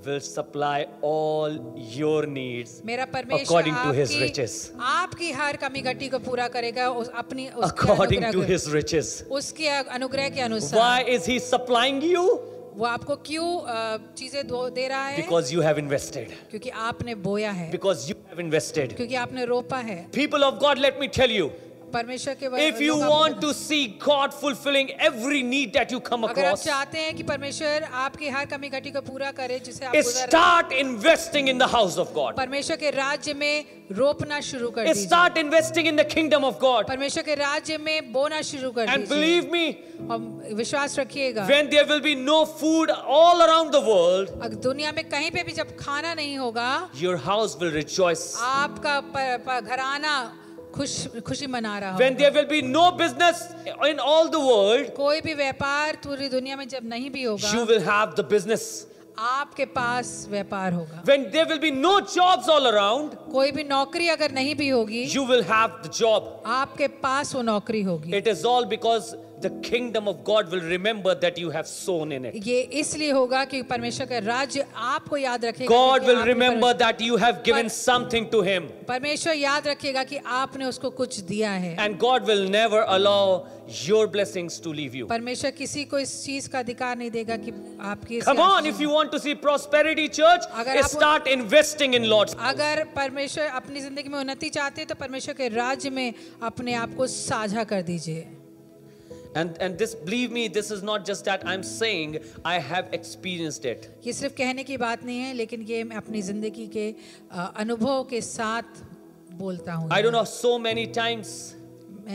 will supply all your needs मेरा परमेश्वर according to his आपकी riches. आपकी हर कमी घटी को पूरा करेगा अपनी उसके According to अनुग्रह his riches. उसके अनुग्रह के अनुसार। Why is he supplying you? वो आपको क्यों चीजें दे रहा है? Because you have invested. क्योंकि आपने बोया है, Because you have invested. क्योंकि आपने रोपा है। People of God, let me tell you, परमेश्वर के if you want to see God fulfilling every need that you come अगर आप across, चाहते हैं कि परमेश्वर आपकी हर कमी घटी को पूरा करे जिसे आप गुजर रहे हैं, start investing in the house of God. परमेश्वर के राज्य में रोपना शुरू कर दीजिए। Start investing in the kingdom of God. परमेश्वर के राज्य में बोना शुरू कर And दीजिए। believe me, और विश्वास रखिएगा when there will be no food all around the world, अगर दुनिया में कहीं पे भी जब खाना नहीं होगा your house will rejoice. आपका घराना खुशी मना रहा When होगा। there will be no business in all the world, कोई भी व्यापार पूरी दुनिया में जब नहीं भी होगा you will have the business. आपके पास व्यापार होगा। When there will be no jobs all around, कोई भी नौकरी अगर नहीं भी होगी, you will have the job. आपके पास वो नौकरी होगी। It is all because the kingdom of God will remember that you have sown in it. ये इसलिए होगा कि परमेश्वर का राज्य आपको याद रखेगा। God कि will आपने remember that you have given something to him. परमेश्वर याद रखेगा कि आपने उसको कुछ दिया है। And God will never allow your blessings to leave you. परमेश्वर किसी को इस चीज का अधिकार नहीं देगा कि आपकी Come on, if you want to see prosperity, church, अगर आप- start investing in Lord's house. अगर परमेश्वर अपनी जिंदगी में उन्नति चाहते हैं तो परमेश्वर के राज्य में अपने आप को साझा कर दीजिए। And this, believe me, this is not just that I'm saying, I have experienced it. ये सिर्फ कहने की बात नहीं है, लेकिन ये मैं अपनी जिंदगी के अनुभव के साथ बोलता हूँ। I don't know, so many times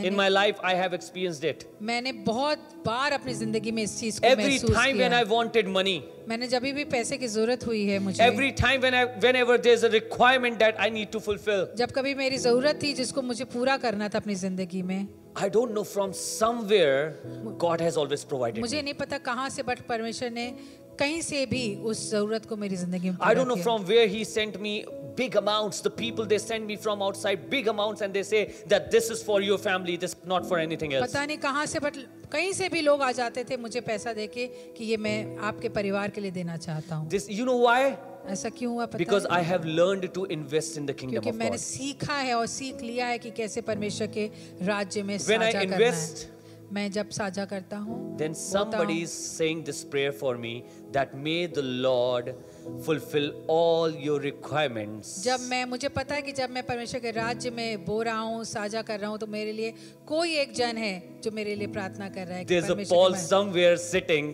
in my life I have experienced it. मैंने बहुत बार अपनी जिंदगी में इस चीज को Every महसूस time when I किया। wanted money, मैंने जब भी पैसे की जरूरत हुई है मुझे, every time whenever there's a requirement that I need to fulfill, जब कभी मेरी जरूरत थी जिसको मुझे पूरा करना था अपनी जिंदगी में, I don't know, from somewhere God has always provided मुझे me. नहीं पता कहाँ से, बट परमेश्वर ने कहीं से भी उस जरूरत को मेरी जिंदगी में I don't पूरा know किया। from where he sent me big amounts. The people, they send me from outside big amounts and they say that this is for your family, this is not for anything else. पता नहीं कहाँ से, but कहीं से भी लोग आ जाते थे मुझे पैसा देके कि ये मैं आपके परिवार के लिए देना चाहता हूँ। This, you know why? ऐसा क्यों हुआ पता Because है? I have learned to invest in the kingdom क्योंकि of मैंने God. सीखा है और सीख लिया है कि कैसे परमेश्वर के राज्य में When I साझा करना invest, है। मैं जब साझा करता हूँ, then somebody is saying this prayer for me, that may the Lord fulfill all your requirements. जब मैं, मुझे पता है कि जब मैं परमेश्वर के राज्य में बो रहा हूँ, साझा कर रहा हूँ, तो मेरे लिए कोई एक जन है जो मेरे लिए प्रार्थना कर रहा है कि There's a परमेश्वर Paul के somewhere sitting.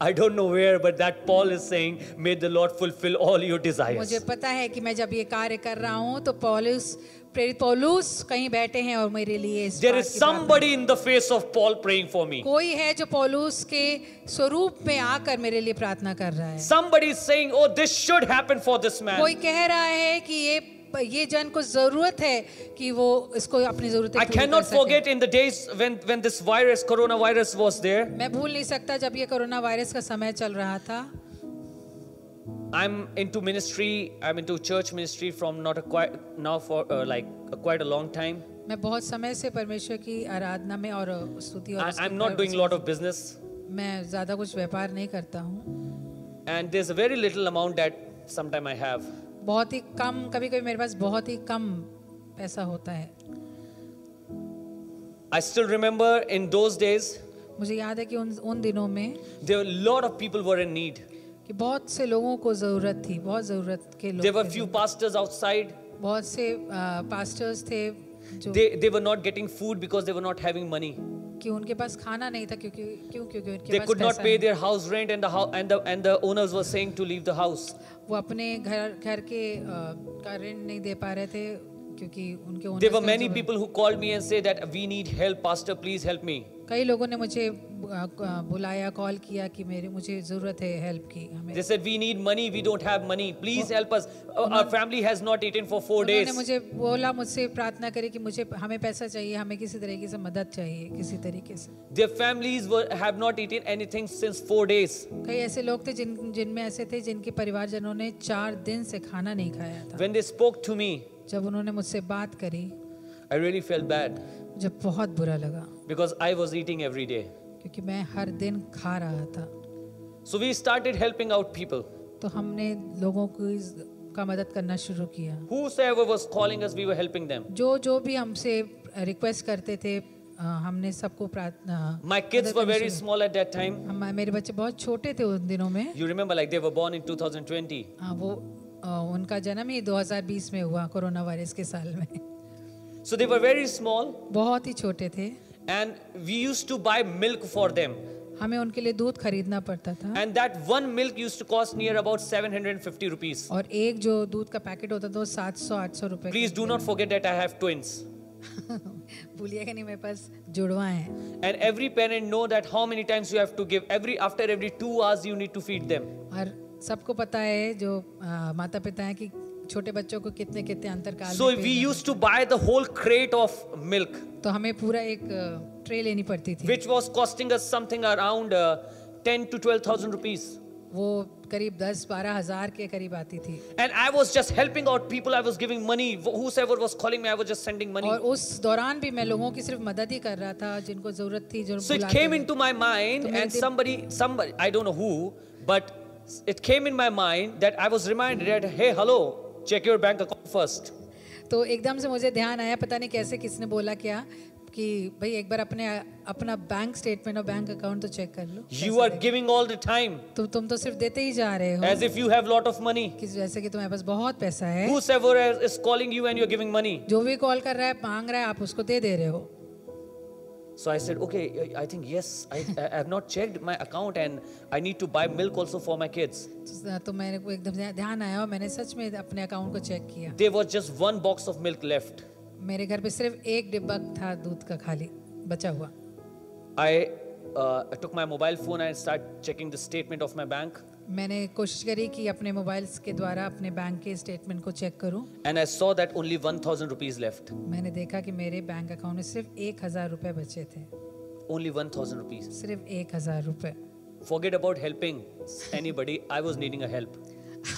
I don't know where, but that Paul is saying, may the Lord fulfill all your desires. मुझे पता है कि मैं जब ये कार्य कर रहा हूँ तो पौलुस, प्रेरित पौलुस कहीं बैठे हैं और मेरे लिए इस There बात is की प्रार्थना- somebody in the face of Paul praying for me. कोई है जो पौलुस के स्वरूप में आकर मेरे लिए प्रार्थना कर रहा है। Somebody is saying, oh, this should happen for this man. कोई कह रहा है कि ये जन को जरूरत है कि वो इसको अपनी जरूरतें I पूरी कर cannot सके। forget in the days when this virus, coronavirus was there. मैं भूल नहीं सकता जब ये कोरोना वायरस का समय चल रहा था। I'm into ministry. I'm into church ministry from not a quite now for quite a long time. मैं बहुत समय से परमेश्वर की आराधना में और स्तुति और I'm not doing a lot of business, मैं ज्यादा कुछ व्यापार नहीं करता हूँ। and there's a very little amount that sometime I have. बहुत ही कम, कभी कभी मेरे पास बहुत ही कम पैसा होता है। I still remember in those days मुझे याद है कि उन दिनों में there were a lot of people were in need. कि बहुत से लोगों को जरूरत थी, बहुत जरूरत के There were लोग थे। few pastors outside. बहुत से पास्टर्स थे जो They were not getting food because they were not having money. कि उनके पास खाना नहीं था क्योंकि उनके They पास could not पैसा pay नहीं। their house rent, and the owners were saying to leave the house. वो अपने घर के का ऋण नहीं दे पा रहे थे क्योंकि उनके owners There were थे many जो- people who called me and said that we need help, pastor, please help me. कई लोगों ने मुझे बुलाया, कॉल किया कि मुझे जरूरत है हेल्प की हमें। They said we need money, we don't have money, please help us. Our family has not eaten for 4 days. उन्होंने मुझे बोला, मुझसे प्रार्थना करी कि हमें पैसा चाहिए, हमें किसी तरीके से मदद चाहिए, किसी तरीके से। Their families have not eaten anything since 4 days. कई ऐसे लोग थे जिनमें ऐसे थे जिनके परिवारजनों ने 4 दिन से खाना नहीं खाया था। When they spoke to me, जब उन्होंने मुझसे बात करी, I really felt bad मुझे बहुत बुरा लगा because I was eating every day. क्योंकि मैं हर दिन खा रहा था। So we started helping out people. तो हमने लोगों का मदद करना शुरू किया। Whosoever was calling us, we were helping them. जो भी हमसे रिक्वेस्ट करते थे, हमने सबको प्रार्थना। My kids were very small at that time. मेरे बच्चे बहुत छोटे थे उन दिनों में। You remember, like they were born in 2020. हाँ, वो उनका जन्म ही 2020 में हुआ, कोरोना वायरस के साल में। So they were very small, बहुत ही छोटे थे। and we used to buy milk for them. हमें उनके लिए दूध खरीदना पड़ता था। And that one milk used to cost near about 750 rupees. और एक जो दूध का पैकेट होता था वो 700-800 रुपए। Please do not forget that I have twins. भूलिएगा नहीं, मेरे पास जुड़वा हैं। And every parent know that how many times you have to give. After every 2 hours you need to feed them. और सबको पता है जो माता पिता हैं कि छोटे बच्चों को कितने अंतरकाल So we used to buy the whole crate of milk, तो हमें पूरा एक ट्रे लेनी पड़ती थी। which was costing us something around 10 to 12,000 rupees. वो करीब 10-12 हज़ार के करीब आती थी। And I was just helping out people. I was giving money. Whosoever was calling me, I was just sending money. और उस दौरान भी मैं लोगों की सिर्फ मदद ही कर रहा था जिनको जरूरत थी, जो So it बुलाते came थे। into my mind, तो मेरे and दिल- somebody, I don't know who, but it came in my mind that I was reminded that, hey, hello, check your bank account first. तो एकदम से मुझे ध्यान आया, पता नहीं कैसे किसने बोला क्या कि भाई एक बार अपना बैंक स्टेटमेंट और बैंक अकाउंट तो चेक कर लो। You are giving all the time तुम तो सिर्फ देते ही जा रहे हो, as if you have lot of money. कि जैसे कि तुम्हारे पास बहुत पैसा है। Whosoever is calling you and you're giving money. जो भी कॉल कर रहा है, मांग रहा है, आप उसको दे रहे हो। So I said, okay, I think yes, I have not checked my account and I need to buy milk also for my kids. तो मेरे को एकदम से ध्यान आया और मैंने सच में अपने अकाउंट को चेक किया। There was just one box of milk left. मेरे घर पे सिर्फ एक डिब्बा था दूध का खाली बचा हुआ। I took my mobile phone and started checking the statement of my bank. मैंने कोशिश करी कि अपने मोबाइल के द्वारा अपने बैंक के स्टेटमेंट को चेक करूं। And I saw that only 1,000 rupees left. मैंने देखा कि मेरे बैंक अकाउंट में सिर्फ 1,000 रुपए बचे थे। Only 1,000 rupees. सिर्फ 1,000 रुपए। Forget about helping anybody. I was needing a help.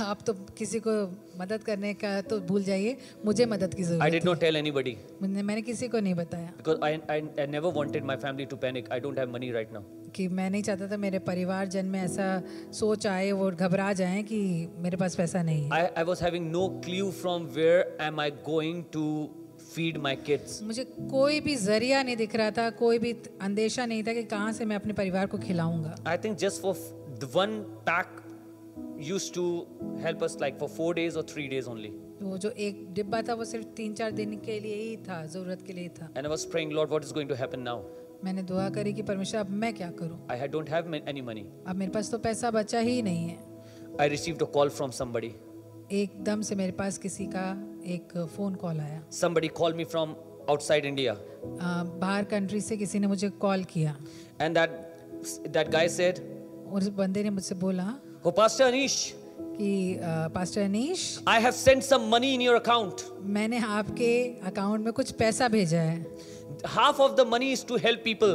आप तो किसी को मदद करने का तो भूल जाइए, मुझे मदद की I जरूरत did not थी। tell anybody मैंने किसी को नहीं बताया because I never wanted my family to panic. I don't have money right now. कि मैं नहीं चाहता था मेरे परिवार जन में ऐसा सोच आए, वो घबरा जाएं कि मेरे पास पैसा नहीं है। I was having no clue from where am I going to feed my kids. मुझे कोई भी जरिया नहीं दिख रहा था, कोई भी अंदेशा नहीं था कि कहाँ से मैं अपने परिवार को खिलाऊंगा। I think just for the one pack used to help us like for 4 days or 3 days only. वो जो एक डिब्बा था वो सिर्फ 3-4 दिन के लिए ही था, जरूरत के लिए था। And I was praying, Lord, what is going to happen now? मैंने दुआ करी कि परमेश्वर अब मैं क्या करूं? Don't have any money. अब मेरे पास तो पैसा बचा ही नहीं है। I received a call from somebody. एकदम से मेरे पास किसी का एक फोन कॉल आया। Somebody called me from outside India. बाहर कंट्री से किसी ने मुझे कॉल किया And that guy said, और उस बंदे ने मुझसे बोला oh, Pastor Anish, कि pastor Anish, I have sent some money in your account. मैंने आपके अकाउंट में कुछ पैसा भेजा है। Half of the money is to help people.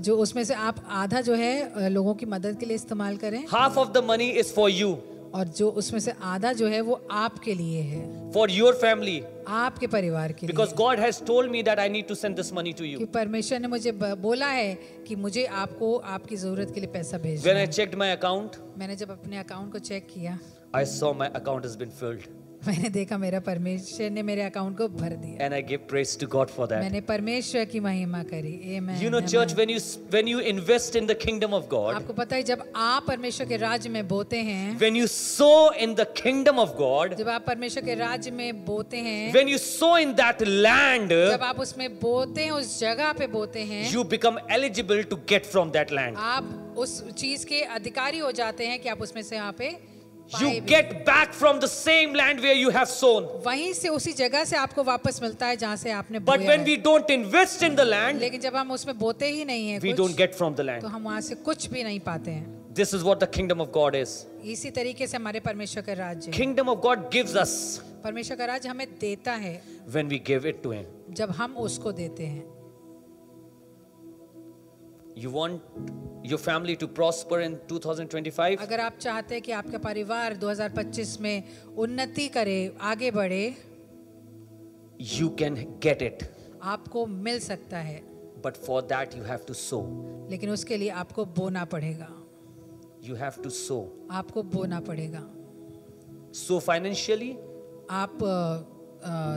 जो उसमें से आप आधा जो है लोगों की मदद के लिए इस्तेमाल करें, Half of the money is for you, और जो उसमें से आधा जो है वो आपके लिए है, for your family. आपके परिवार के Because लिए। God has told me that I need to send this money to कि you. परमेश्वर ने मुझे बोला है कि मुझे आपको आपकी जरूरत के लिए पैसा भेजना When I है। checked my account, मैंने जब अपने अकाउंट को चेक किया, I saw my account has been filled. मैंने देखा मेरा परमेश्वर ने मेरे अकाउंट को भर दिया। And I give praise to God for that. मैंने परमेश्वर की महिमा करी। Amen, You know, church, amen। when you invest in the kingdom of God, आपको पता है जब आप परमेश्वर के राज्य में बोते हैं, when you sow in the kingdom of God, जब आप परमेश्वर के राज्य में बोते हैं, when you sow in that land, जब आप उसमें बोते हैं, उस जगह पे बोते हैं, you become eligible to get from that land. आप उस चीज के अधिकारी हो जाते हैं कि आप उसमें से यहाँ पे You पाए भी। get back from the same land where you have sown. वहीं से उसी जगह से आपको वापस मिलता है जहाँ से आपने But बोया when है। we don't invest in the land, लेकिन जब हम उसमें बोते ही नहीं है we don't get from the तो land. हम वहाँ से कुछ भी नहीं पाते हैं। This is what the kingdom of God is. इसी तरीके से हमारे परमेश्वर का राज्य है। Kingdom of God gives us परमेश्वर का राज्य हमें देता है when we give it to Him. जब हम उसको देते हैं। You want your family to prosper in 2025? अगर आप चाहते हैं कि आपका परिवार 2025 में उन्नति करे, आगे बढ़े, You can get it. आपको मिल सकता है, But for that you have to sow. लेकिन उसके लिए आपको बोना पड़ेगा। You have to sow. आपको बोना पड़ेगा। Sow financially, आप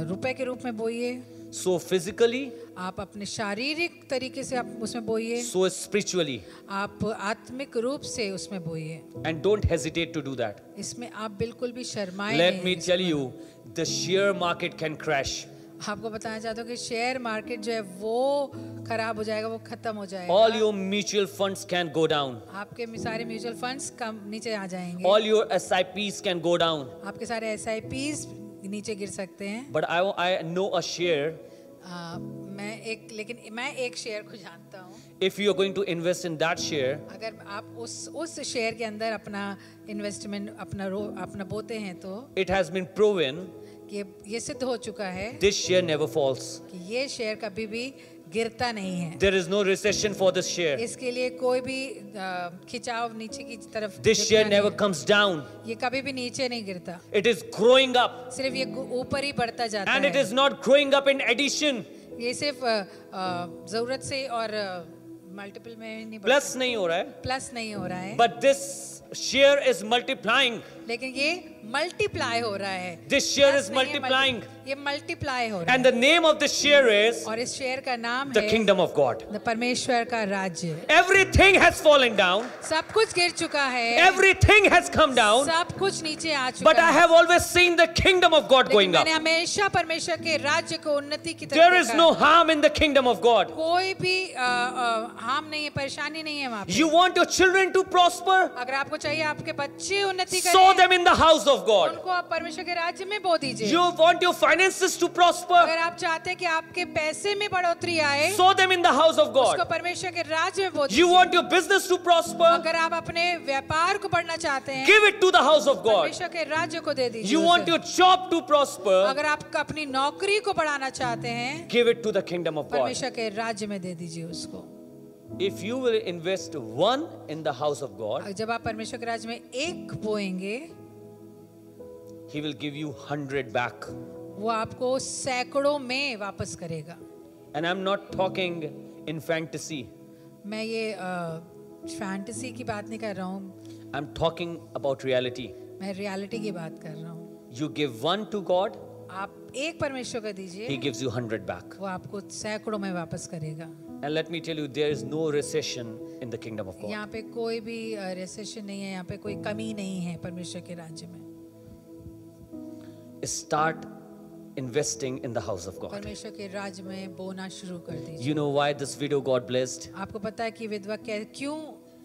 रुपए के रूप में बोइए, sow physically, आप अपने शारीरिक तरीके से आप उसमें बोइए, sow spiritually. आप आत्मिक रूप से उसमें बोइए। And don't hesitate to do that. इसमें आप बिल्कुल भी शर्माए Let नहीं। me tell you, the share market can crash. आपको बताना चाहता हूँ कि शेयर मार्केट जो है वो खराब हो जाएगा, वो खत्म हो जाएगा। All your mutual funds can go down. आपके सारे म्यूचुअल फंड्स कम नीचे आ जाएंगे। All your SIPs can go down. आपके सारे SIPs नीचे गिर सकते हैं। But I know a share मैं एक शेयर को जानता हूँ। if you are going to invest in that share, अगर आप उस शेयर के अंदर अपना इन्वेस्टमेंट अपना बोते हैं तो it has been proven कि ये सिद्ध हो चुका है this share never falls. कि ये शेयर कभी भी गिरता नहीं है। There is no recession for this share. इसके लिए कोई भी खिंचाव नीचे की तरफ This share never comes down. ये कभी भी नीचे नहीं गिरता, It is growing up, सिर्फ ये ऊपर ही बढ़ता जाता and है। it is not growing up in addition. ये सिर्फ जरूरत से और मल्टीपल में नहीं Plus नहीं हो रहा है, प्लस नहीं हो रहा है, but this share is multiplying. लेकिन ये मल्टीप्लाई हो रहा है। This share Plus is नहीं है, multiplying. ये मल्टीप्लाई हो रहा And है। the name of this share is और इस शेयर का नाम the है kingdom of God. परमेश्वर का राज्य। Everything has fallen down. सब कुछ गिर चुका है, Everything has come down. सब कुछ नीचे आ चुका But I है, have always seen the kingdom of God लेकिन going up. मैंने हमेशा परमेश्वर के राज्य को उन्नति की तरफ There is देखा no है। harm in the kingdom of God. कोई भी हार्म नहीं है, परेशानी नहीं है वहाँ पे। You want your children to prosper? अगर आपको चाहिए आपके बच्चे उन्नति Sow करें, them in the house of God. उनको आप परमेश्वर के राज्य में बो दीजिए। You want your finances to prosper? अगर आप चाहते हैं कि आपके पैसे में बढ़ोतरी आए, Sow them in the house of उसको God. परमेश्वर के राज्य में बो You दीजिए। want your business to prosper? अगर आप अपने व्यापार को बढ़ना चाहते हैं, Give it to the house of God. परमेश्वर के राज्य को दे दीजिए। You want उसे। your job to prosper? अगर आप अपनी नौकरी को बढ़ाना चाहते हैं, Give it to the kingdom of God. परमेश्वर के राज्य में दे दीजिए उसको। If you will invest one in the house of God, जब आप परमेश्वर के राज्य में एक बोएंगे, He will give you 100 back. वो आपको सैकड़ों में वापस करेगा। And I'm not talking in fantasy. मैं ये फैंटेसी की बात नहीं कर रहा हूँ, I'm talking about reality. मैं रियलिटी की बात कर रहा हूँ। You give one to God, आप एक परमेश्वर को He दीजिए, gives you 100 back. वो आपको सैकड़ों में वापस करेगा। And let me tell you, there is no recession in the kingdom of God. यहाँ पे कोई भी रिसेशन नहीं है, यहाँ पे कोई कमी नहीं है परमेश्वर के राज्य में। Start investing in the house of God. परमेश्वर के राज्य में बोना शुरू कर दीजिए। You know why this widow got blessed? आपको पता है कि विधवा क्यों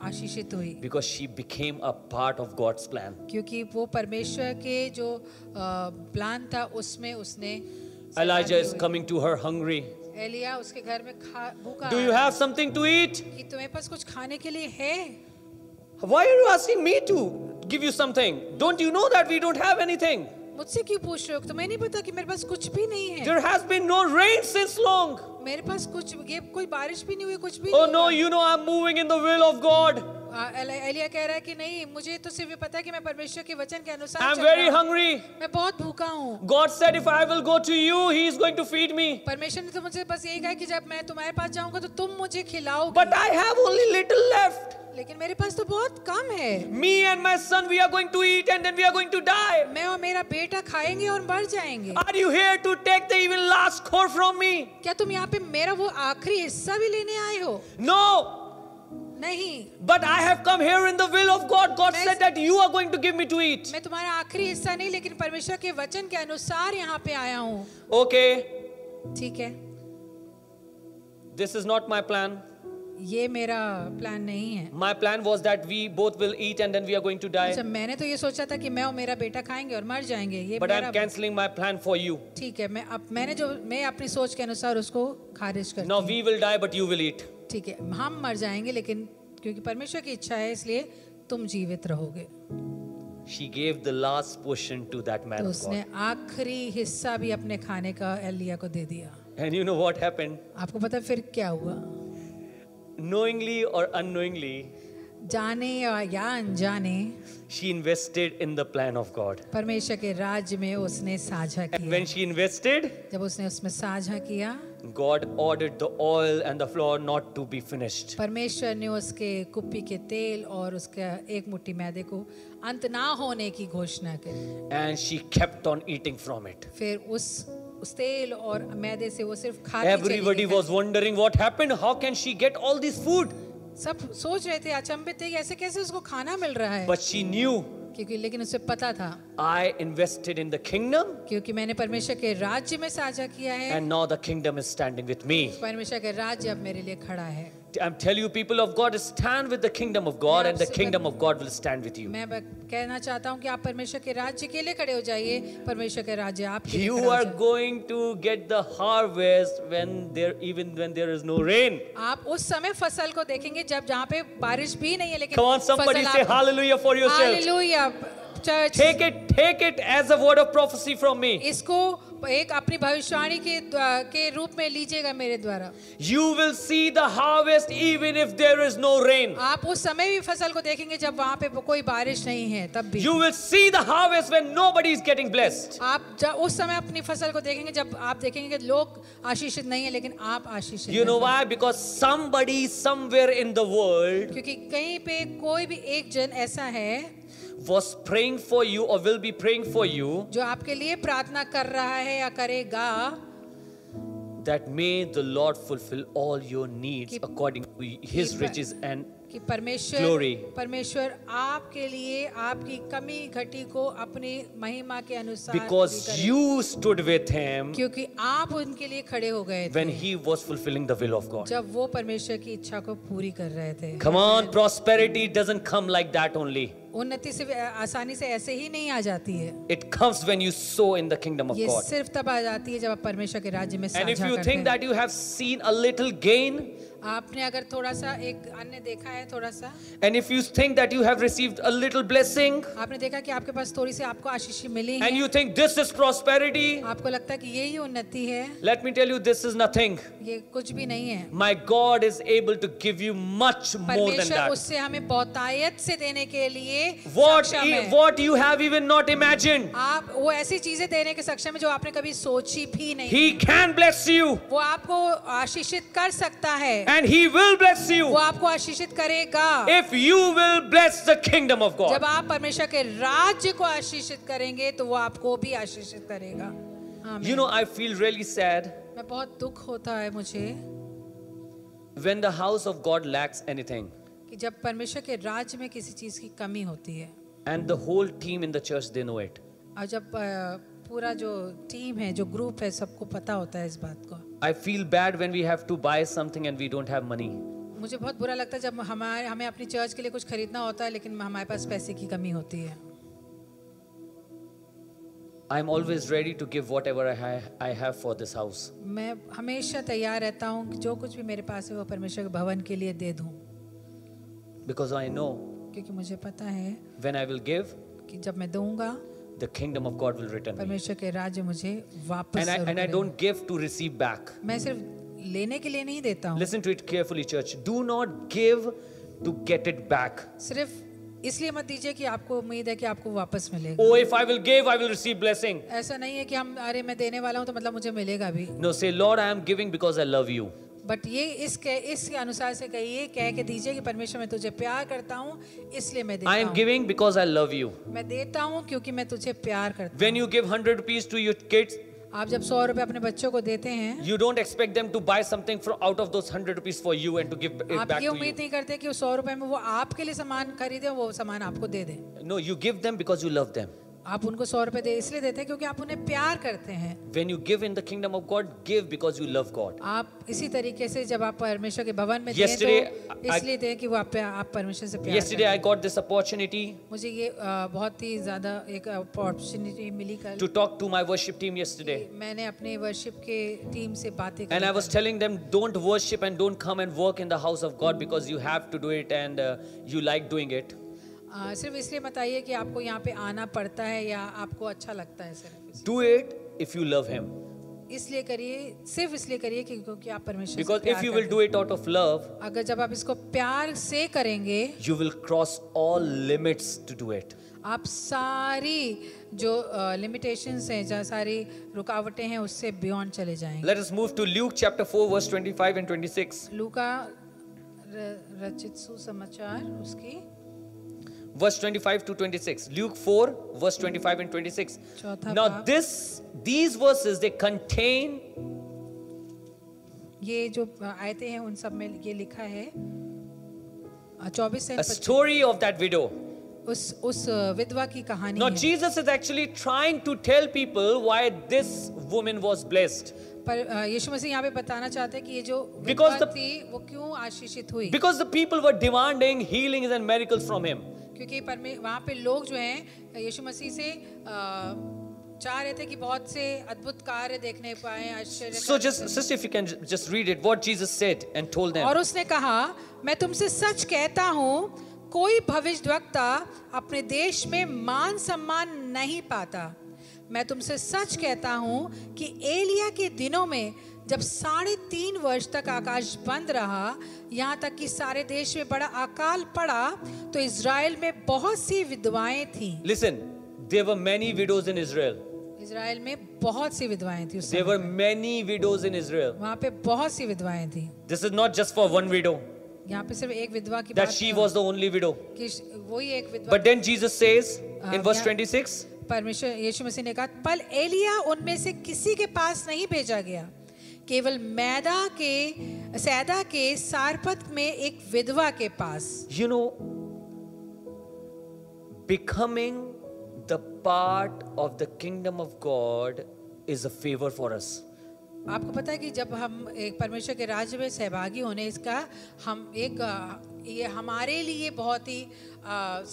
आशीषित हुई? Because she became a part of God's plan. क्योंकि वो परमेश्वर के जो प्लान था उसमें उसने Elijah is coming to her hungry. Elia उसके घर में भूखा Do you have something to eat? कि तुम्हें पास कुछ खाने के लिए है? Why are you asking me to give you something? Don't you know that we don't have anything? मुझसे क्यों पूछ रहे हो? तुम्हें नहीं पता कि मेरे पास कुछ भी नहीं है? There has been no rain since long. मेरे पास कुछ ये कोई बारिश भी नहीं हुई, कुछ भी Oh नहीं no, हुआ। you know I'm moving in the will of God. Elia कह रहा है कि नहीं, मुझे तो सिर्फ ये पता है कि मैं परमेश्वर के वचन के अनुसार I'm चल very रहा हूँ। hungry. मैं बहुत भूखा हूँ। God said if I will go to you, He is going to feed me. परमेश्वर ने तो मुझे बस यही कहा कि जब मैं तुम्हारे पास जाऊंगा तो तुम मुझे खिलाओगे। But I have only little left. लेकिन मेरे पास तो बहुत कम है। Me and my son, we are going to eat and then we are going to die. मैं और मेरा बेटा खाएंगे और मर जाएंगे। Are you here to take the even last core from me? क्या तुम यहाँ पे मेरा वो आखिरी हिस्सा भी लेने आए हो? No. नहीं, But I have come here in the will of God. God said that you are going to give me to eat. मैं तुम्हारा आखिरी हिस्सा नहीं, लेकिन परमेश्वर के वचन के अनुसार यहाँ पे आया हूँ। Okay. ठीक है, This is not my plan. ये मेरा प्लान नहीं है। My plan was that we both will eat and then we are going to die. अच्छा, मैंने तो ये सोचा था कि मैं और मेरा बेटा खाएंगे और मर जाएंगे। ये But मेरा I'm cancelling my plan for you. ठीक है, मैं अपनी सोच के अनुसार उसको खारिज करती Now हूँ। we will die, but you will eat. ठीक है, हम मर जाएंगे, लेकिन क्योंकि परमेश्वर की इच्छा है इसलिए तुम जीवित रहोगे। She gave the last portion to that man तो of उसने God. आखिरी हिस्सा भी अपने खाने का एलिया को दे दिया। And you know what happened? आपको पता है फिर क्या हुआ? Knowingly or unknowingly, जाने या अनजाने she invested in the plan of God. परमेश्वर के राज्य में उसने साझा And किया। when she invested, जब उसने उसमें साझा किया, God ordered the oil and the flour not to be finished. परमेश्वर ने उसके कुप्पी के तेल और उसके एक मुट्ठी मैदे को अंत ना होने की घोषणा की। And she kept on eating from it. फिर उस तेल और मैदे से वो सिर्फ खाती Everybody चली गई। was wondering what happened. How can she get all this food? सब सोच रहे थे, अचंभित थे कि ऐसे कैसे उसको खाना मिल रहा है। But she knew, क्योंकि लेकिन उसे पता था, I invested in the kingdom क्योंकि मैंने परमेश्वर के राज्य में साझा किया है, and now the kingdom is standing with me. परमेश्वर के राज्य अब मेरे लिए खड़ा है। I'm telling you, people of God, stand with the kingdom of God, and the kingdom of God will stand with you. मैं कहना चाहता हूँ कि आप परमेश्वर के राज्य के लिए खड़े हो जाइए, परमेश्वर के राज्य आपके लिए खड़े You हो are जाइए। going to get the harvest even when there is no rain. आप उस समय फसल को देखेंगे जब जहाँ पे बारिश भी नहीं है, लेकिन Come on, somebody फसल say आप- hallelujah for yourself. Hallelujah church, Take it as a word of prophecy from me. इसको एक अपनी भविष्यवाणी के रूप में लीजिएगा मेरे द्वारा। You will see the harvest even if there is no rain. आप उस समय भी फसल को देखेंगे जब वहाँ पे कोई बारिश नहीं है, तब भी You will see the harvest when nobody is getting blessed. आप उस समय अपनी फसल को देखेंगे जब आप देखेंगे कि लोग आशीषित नहीं है, लेकिन आप आशीषित You know हैं। why? Because somebody somewhere in the world क्योंकि कहीं पे कोई भी एक जन ऐसा है was praying for you or will be praying for you, जो आपके लिए प्रार्थना कर रहा है या करेगा, that may the Lord fulfill all your needs कि- according to His riches and कि परमेश्वर Glory. परमेश्वर आपके लिए आपकी कमी घटी को अपनी महिमा के अनुसार पूरी because करे। you stood with Him क्योंकि आप उनके लिए खड़े हो गए when थे He was fulfilling the will of God. जब वो परमेश्वर की इच्छा को पूरी कर रहे थे। Come on, prosperity doesn't come like that only. उन्नति से आसानी से ऐसे ही नहीं आ जाती है, It comes when you sow in the kingdom of ये God. सिर्फ तब आ जाती है जब आप परमेश्वर के राज्य में And if साझा you करते think हैं। that you have seen a little gain, आपने अगर थोड़ा सा एक अन्य देखा है, थोड़ा सा and if you think that you have received a little blessing, आपने देखा कि आपके पास थोड़ी सी आपको आशीष मिली है, and you think this is prosperity, आपको लगता है कि यही उन्नति है, let me tell you, this is nothing. ये कुछ भी नहीं है। My God is able to give you much more than परमेश्वर that. उससे हमें बहुतायत से देने के लिए What सक्षम है। what you have even not imagined. आप वो ऐसी चीजें देने के सक्षम है जो आपने कभी सोची भी नहीं। He can bless you, वो आपको आशीषित कर सकता है, and He will bless वो you आपको आशीषित करेगा if you will bless the kingdom of God. जब आप परमेश्वर के राज्य को आशीषित करेंगे तो वो आपको भी आशीषित करेगा। आमीन। You know, I feel really sad मैं बहुत दुख होता है मुझे when the house of God lacks anything, कि जब परमेश्वर के राज्य में किसी चीज की कमी होती है and the whole team in the church, they know it. और जब पूरा जो टीम है, जो ग्रुप है, सबको पता होता है इस बात को। I feel bad when we have to buy something and we don't have money. मुझे बहुत बुरा लगता है जब हमें अपनी चर्च के लिए कुछ खरीदना होता है लेकिन हमारे पास पैसे की कमी होती है। I'm always ready to give whatever I have for this house. मैं हमेशा तैयार रहता हूँ कि जो कुछ भी मेरे पास है वो परमेश्वर के भवन के लिए दे दूँ, Because I know क्योंकि मुझे पता है when I will give, कि जब मैं दूंगा the kingdom of God will return me. परमेश्वर के राज्य मुझे वापस And जरूर I करेगा। don't give to receive back. मैं सिर्फ लेने के लिए नहीं देता हूँ, Listen to it carefully, church. Do not give to get it back. सिर्फ इसलिए मत दीजिए कि आपको उम्मीद है कि आपको वापस मिलेगा। Oh, if I will give, I will receive blessing. ऐसा नहीं है कि हम अरे मैं देने वाला हूँ तो मतलब मुझे मिलेगा भी। No, say, Lord, I am giving because I love you. But ये इसके अनुसार से कहिए, कह के दीजिए कि परमेश्वर मैं तुझे प्यार करता हूँ इसलिए मैं देता I am हूँ। giving because I love you. मैं देता हूँ क्योंकि मैं तुझे प्यार करता When you give 100 rupees to your kids, हूँ। आप जब 100 रुपए अपने बच्चों को देते हैं, you don't expect them to buy something from out of those 100 rupees for you and to give it आप back ये to उम्मीद you. नहीं करते कि वो 100 रुपए में वो आपके लिए सामान खरीदे, वो सामान आपको दे दे। No, you give them because you love them. आप उनको 100 रुपए दे इसलिए देते हैं क्योंकि आप उन्हें प्यार करते हैं। When you give in the kingdom of God, give because you love God. आप इसी तरीके से जब आप परमेश्वर के भवन में दें Yesterday, तो इसलिए दें कि वो आप परमेश्वर से प्यार Yesterday, I करते got this opportunity हैं। मुझे ये बहुत ही ज्यादा एक अपॉर्चुनिटी मिली कल। to talk to my worship team yesterday. मैंने अपने वर्शिप के टीम से बातें And I की। was telling them, don't worship and don't come and work in the house of God because you have to do it and you like doing it. सिर्फ इसलिए मत आइए कि आपको यहाँ पे आना पड़ता है या आपको अच्छा लगता है, सिर्फ Do it if you love Him. इसलिए करिए, सिर्फ इसलिए करिए क्योंकि आप परमेश्वर से Because प्यार if you will करते do it out of love, हैं। अगर जब आप इसको प्यार से करेंगे, you will cross all limits to do it. आप सारी जो लिमिटेशंस हैं, जो सारी रुकावटें हैं, उससे बियॉन्ड चले जाएंगे। Let us move to Luke chapter 4, verse 25 and 26. लूका रचित सुसमाचार उसकी Verse 25 to 26. Luke 4, verse 25 and 26. चौथा Now भाग। these verses, they contain ये जो आयतें हैं उन सब में ये लिखा है 24 से a story of that widow. उस विधवा की कहानी Now है। Jesus is actually trying to tell people why this woman was blessed. पर यीशु मसीह यहाँ पे बताना चाहते हैं कि ये जो Because विधवा the- थी वो क्यों आशीषित हुई, Because the people were demanding healings and miracles from him. क्योंकि वहाँ पे लोग जो हैं यीशु मसीह से चाह रहे थे कि बहुत से अद्भुत कार्य देखने पाए, आश्चर्य So just sister, if you can just read it, what Jesus said and told them. और उसने कहा, मैं तुमसे सच कहता हूँ कोई भविष्यद्वक्ता अपने देश में मान सम्मान नहीं पाता। मैं तुमसे सच कहता हूँ कि एलिया के दिनों में जब 3.5 वर्ष तक आकाश बंद रहा, यहाँ तक कि सारे देश में बड़ा अकाल पड़ा, तो इज़राइल में बहुत सी विधवाएं थीं। Listen, there were many widows in Israel. Israel में बहुत सी विधवाएं थी उस There समय were पे। many widows in Israel. वहाँ पे बहुत सी विधवाएं थी। This is not just for one widow, यहाँ पे सिर्फ एक विधवा की that बात she was the only widow. कि वही एक विधवा। But then Jesus says in verse yeah. 26, परमेश्वर यीशु मसीह ने कहा, पर एलिया उनमें से किसी के पास नहीं भेजा गया, केवल सैदा के सारपत में एक विधवा के पास। you know, becoming the part of the kingdom of God is a favor for us. आपको पता है कि जब हम एक परमेश्वर के राज्य में सहभागी होने इसका हम एक ये हमारे लिए बहुत ही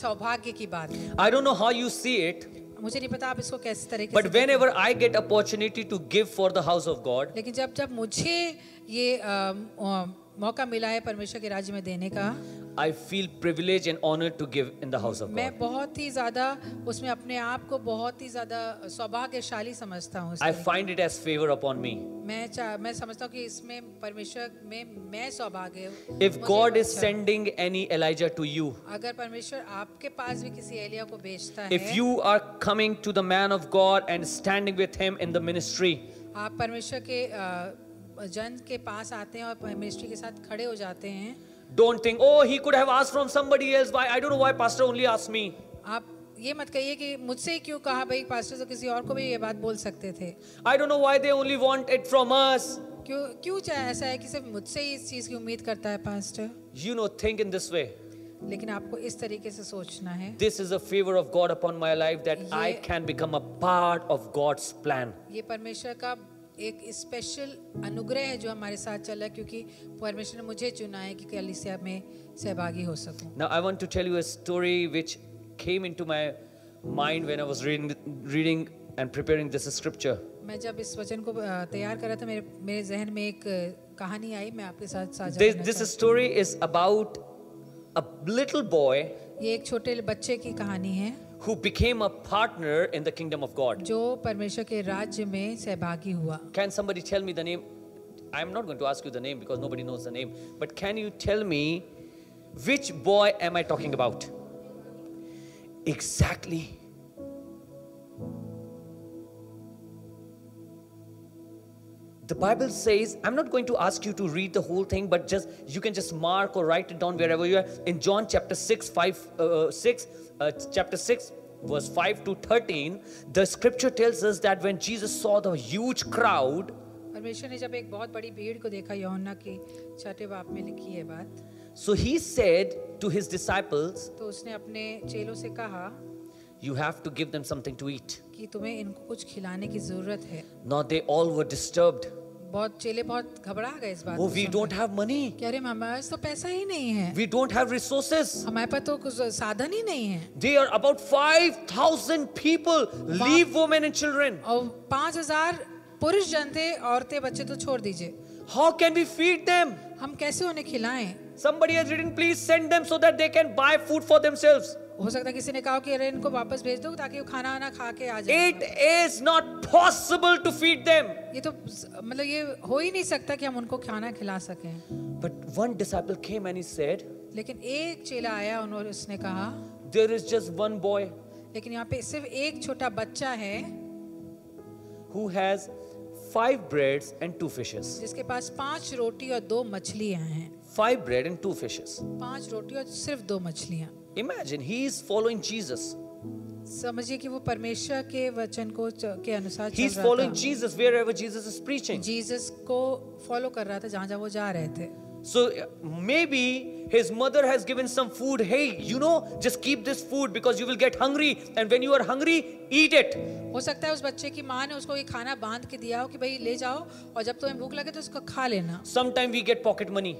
सौभाग्य की बात है। I don't know how you see it, मुझे नहीं पता आप इसको कैसे तरीके but से whenever I get opportunity to give for the house of God, लेकिन जब मुझे ये मौका मिला है परमेश्वर के राज्य में देने का, I feel privileged and honored to give in the house of मैं God. बहुत ही ज्यादा उसमें अपने आप को बहुत ही ज्यादा सौभाग्यशाली समझता हूँ। I find it as favor upon me. मैं समझता हूँ कि इसमें परमेश्वर में मैं सौभाग्य हूँ। If मुझे God is अच्छा- sending any Elijah to you, अगर परमेश्वर आपके पास भी किसी एलिया को भेजता if है, you are coming to the man of God and standing with him in the ministry, आप परमेश्वर के जन के पास आते हैं और मिनिस्ट्री के साथ खड़े हो जाते हैं, don't think, oh, he could have asked from somebody else. Why? I don't know why pastor only asked me. आप ये मत कहिए कि मुझसे ही क्यों कहा, भाई पास्टर तो किसी और को भी ये बात बोल सकते थे। I don't know why they only want it from us. क्यों चाहे ऐसा है कि सिर्फ मुझसे ही इस चीज की उम्मीद करता है pastor. You know, think in this way. लेकिन आपको इस तरीके से सोचना है, This is a favor of God upon my life that I ये- can become a part of God's plan. ये परमेश्वर का एक स्पेशल अनुग्रह है जो हमारे साथ चल रहा है, क्योंकि परमेश्वर ने मुझे चुना है कि कलीसिया में सहभागी हो सकूं। Now I want to tell you a story which came into my mind when I was reading and preparing this scripture. मैं जब इस वचन को तैयार कर रहा था, मेरे जहन में एक कहानी आई, मैं आपके साथ साझा करना This चाहती story is about a little boy हूं। ये एक छोटे बच्चे की कहानी है who became a partner in the kingdom of God. जो परमेश्वर के राज्य में सहभागी हुआ। Can somebody tell me the name? I'm not going to ask you the name because nobody knows the name. But can you tell me which boy am I talking about? Exactly. The Bible says, I'm not going to ask you to read the whole thing, but you can just mark or write it down wherever you are. In John chapter 6, chapter 6, verse 5 to 13, the scripture tells us that when Jesus saw the huge crowd, परमेश्वर ने जब एक बहुत बड़ी भीड़ को देखा, यूहन्ना की 6वें बाब में लिखी है बात, so he said to his disciples, तो उसने अपने चेलों से कहा you have to give them something to eat. कि तुम्हें इनको कुछ खिलाने की जरूरत है। Now they all were disturbed. बहुत चेले बहुत घबरा गए इस बात Oh, को we सुनकर। don't have money. कह रहे हमारे पास तो पैसा ही नहीं है, We don't have resources. हमारे पास तो कुछ साधन ही नहीं है, There are about 5,000 people. Leave women and children. और 5,000 पुरुष जन थे, औरतें बच्चे तो छोड़ दीजिए, How can we feed them? हम कैसे उन्हें खिलाएं? Somebody has written, please send them so that they can buy food for themselves. हो सकता है किसी ने कहा कि अरे इनको वापस भेज दो ताकि वो खाना वाना खा के आ जाए। It is not possible to feed them. ये तो मतलब ये हो ही नहीं सकता कि हम उनको खाना खिला सकें। But one disciple came and he said, लेकिन एक चेला आया, उन्होंने उसने कहा, there is just one boy लेकिन यहाँ पे सिर्फ एक छोटा बच्चा है who has 5 breads and 2 fishes. जिसके पास 5 रोटी और 2 मछलियां हैं। 5 bread and 2 fishes. 5 रोटी और सिर्फ 2 मछलियां। Imagine, he is following Jesus. समझिए कि वो परमेश्वर के वचन को के अनुसार चल He's रहा following था। Jesus wherever Jesus is preaching. Jesus को फॉलो कर रहा था जहाँ जहाँ वो जा रहे थे। So maybe his mother has given some food. Hey, you know, just keep this food because you will get hungry, and when you are hungry, eat it. हो सकता है उस बच्चे की माँ ने उसको ये खाना बांध के दिया हो कि भाई ले जाओ और जब तुम्हें भूख लगे तो उसको खा लेना। Sometimes we get pocket money.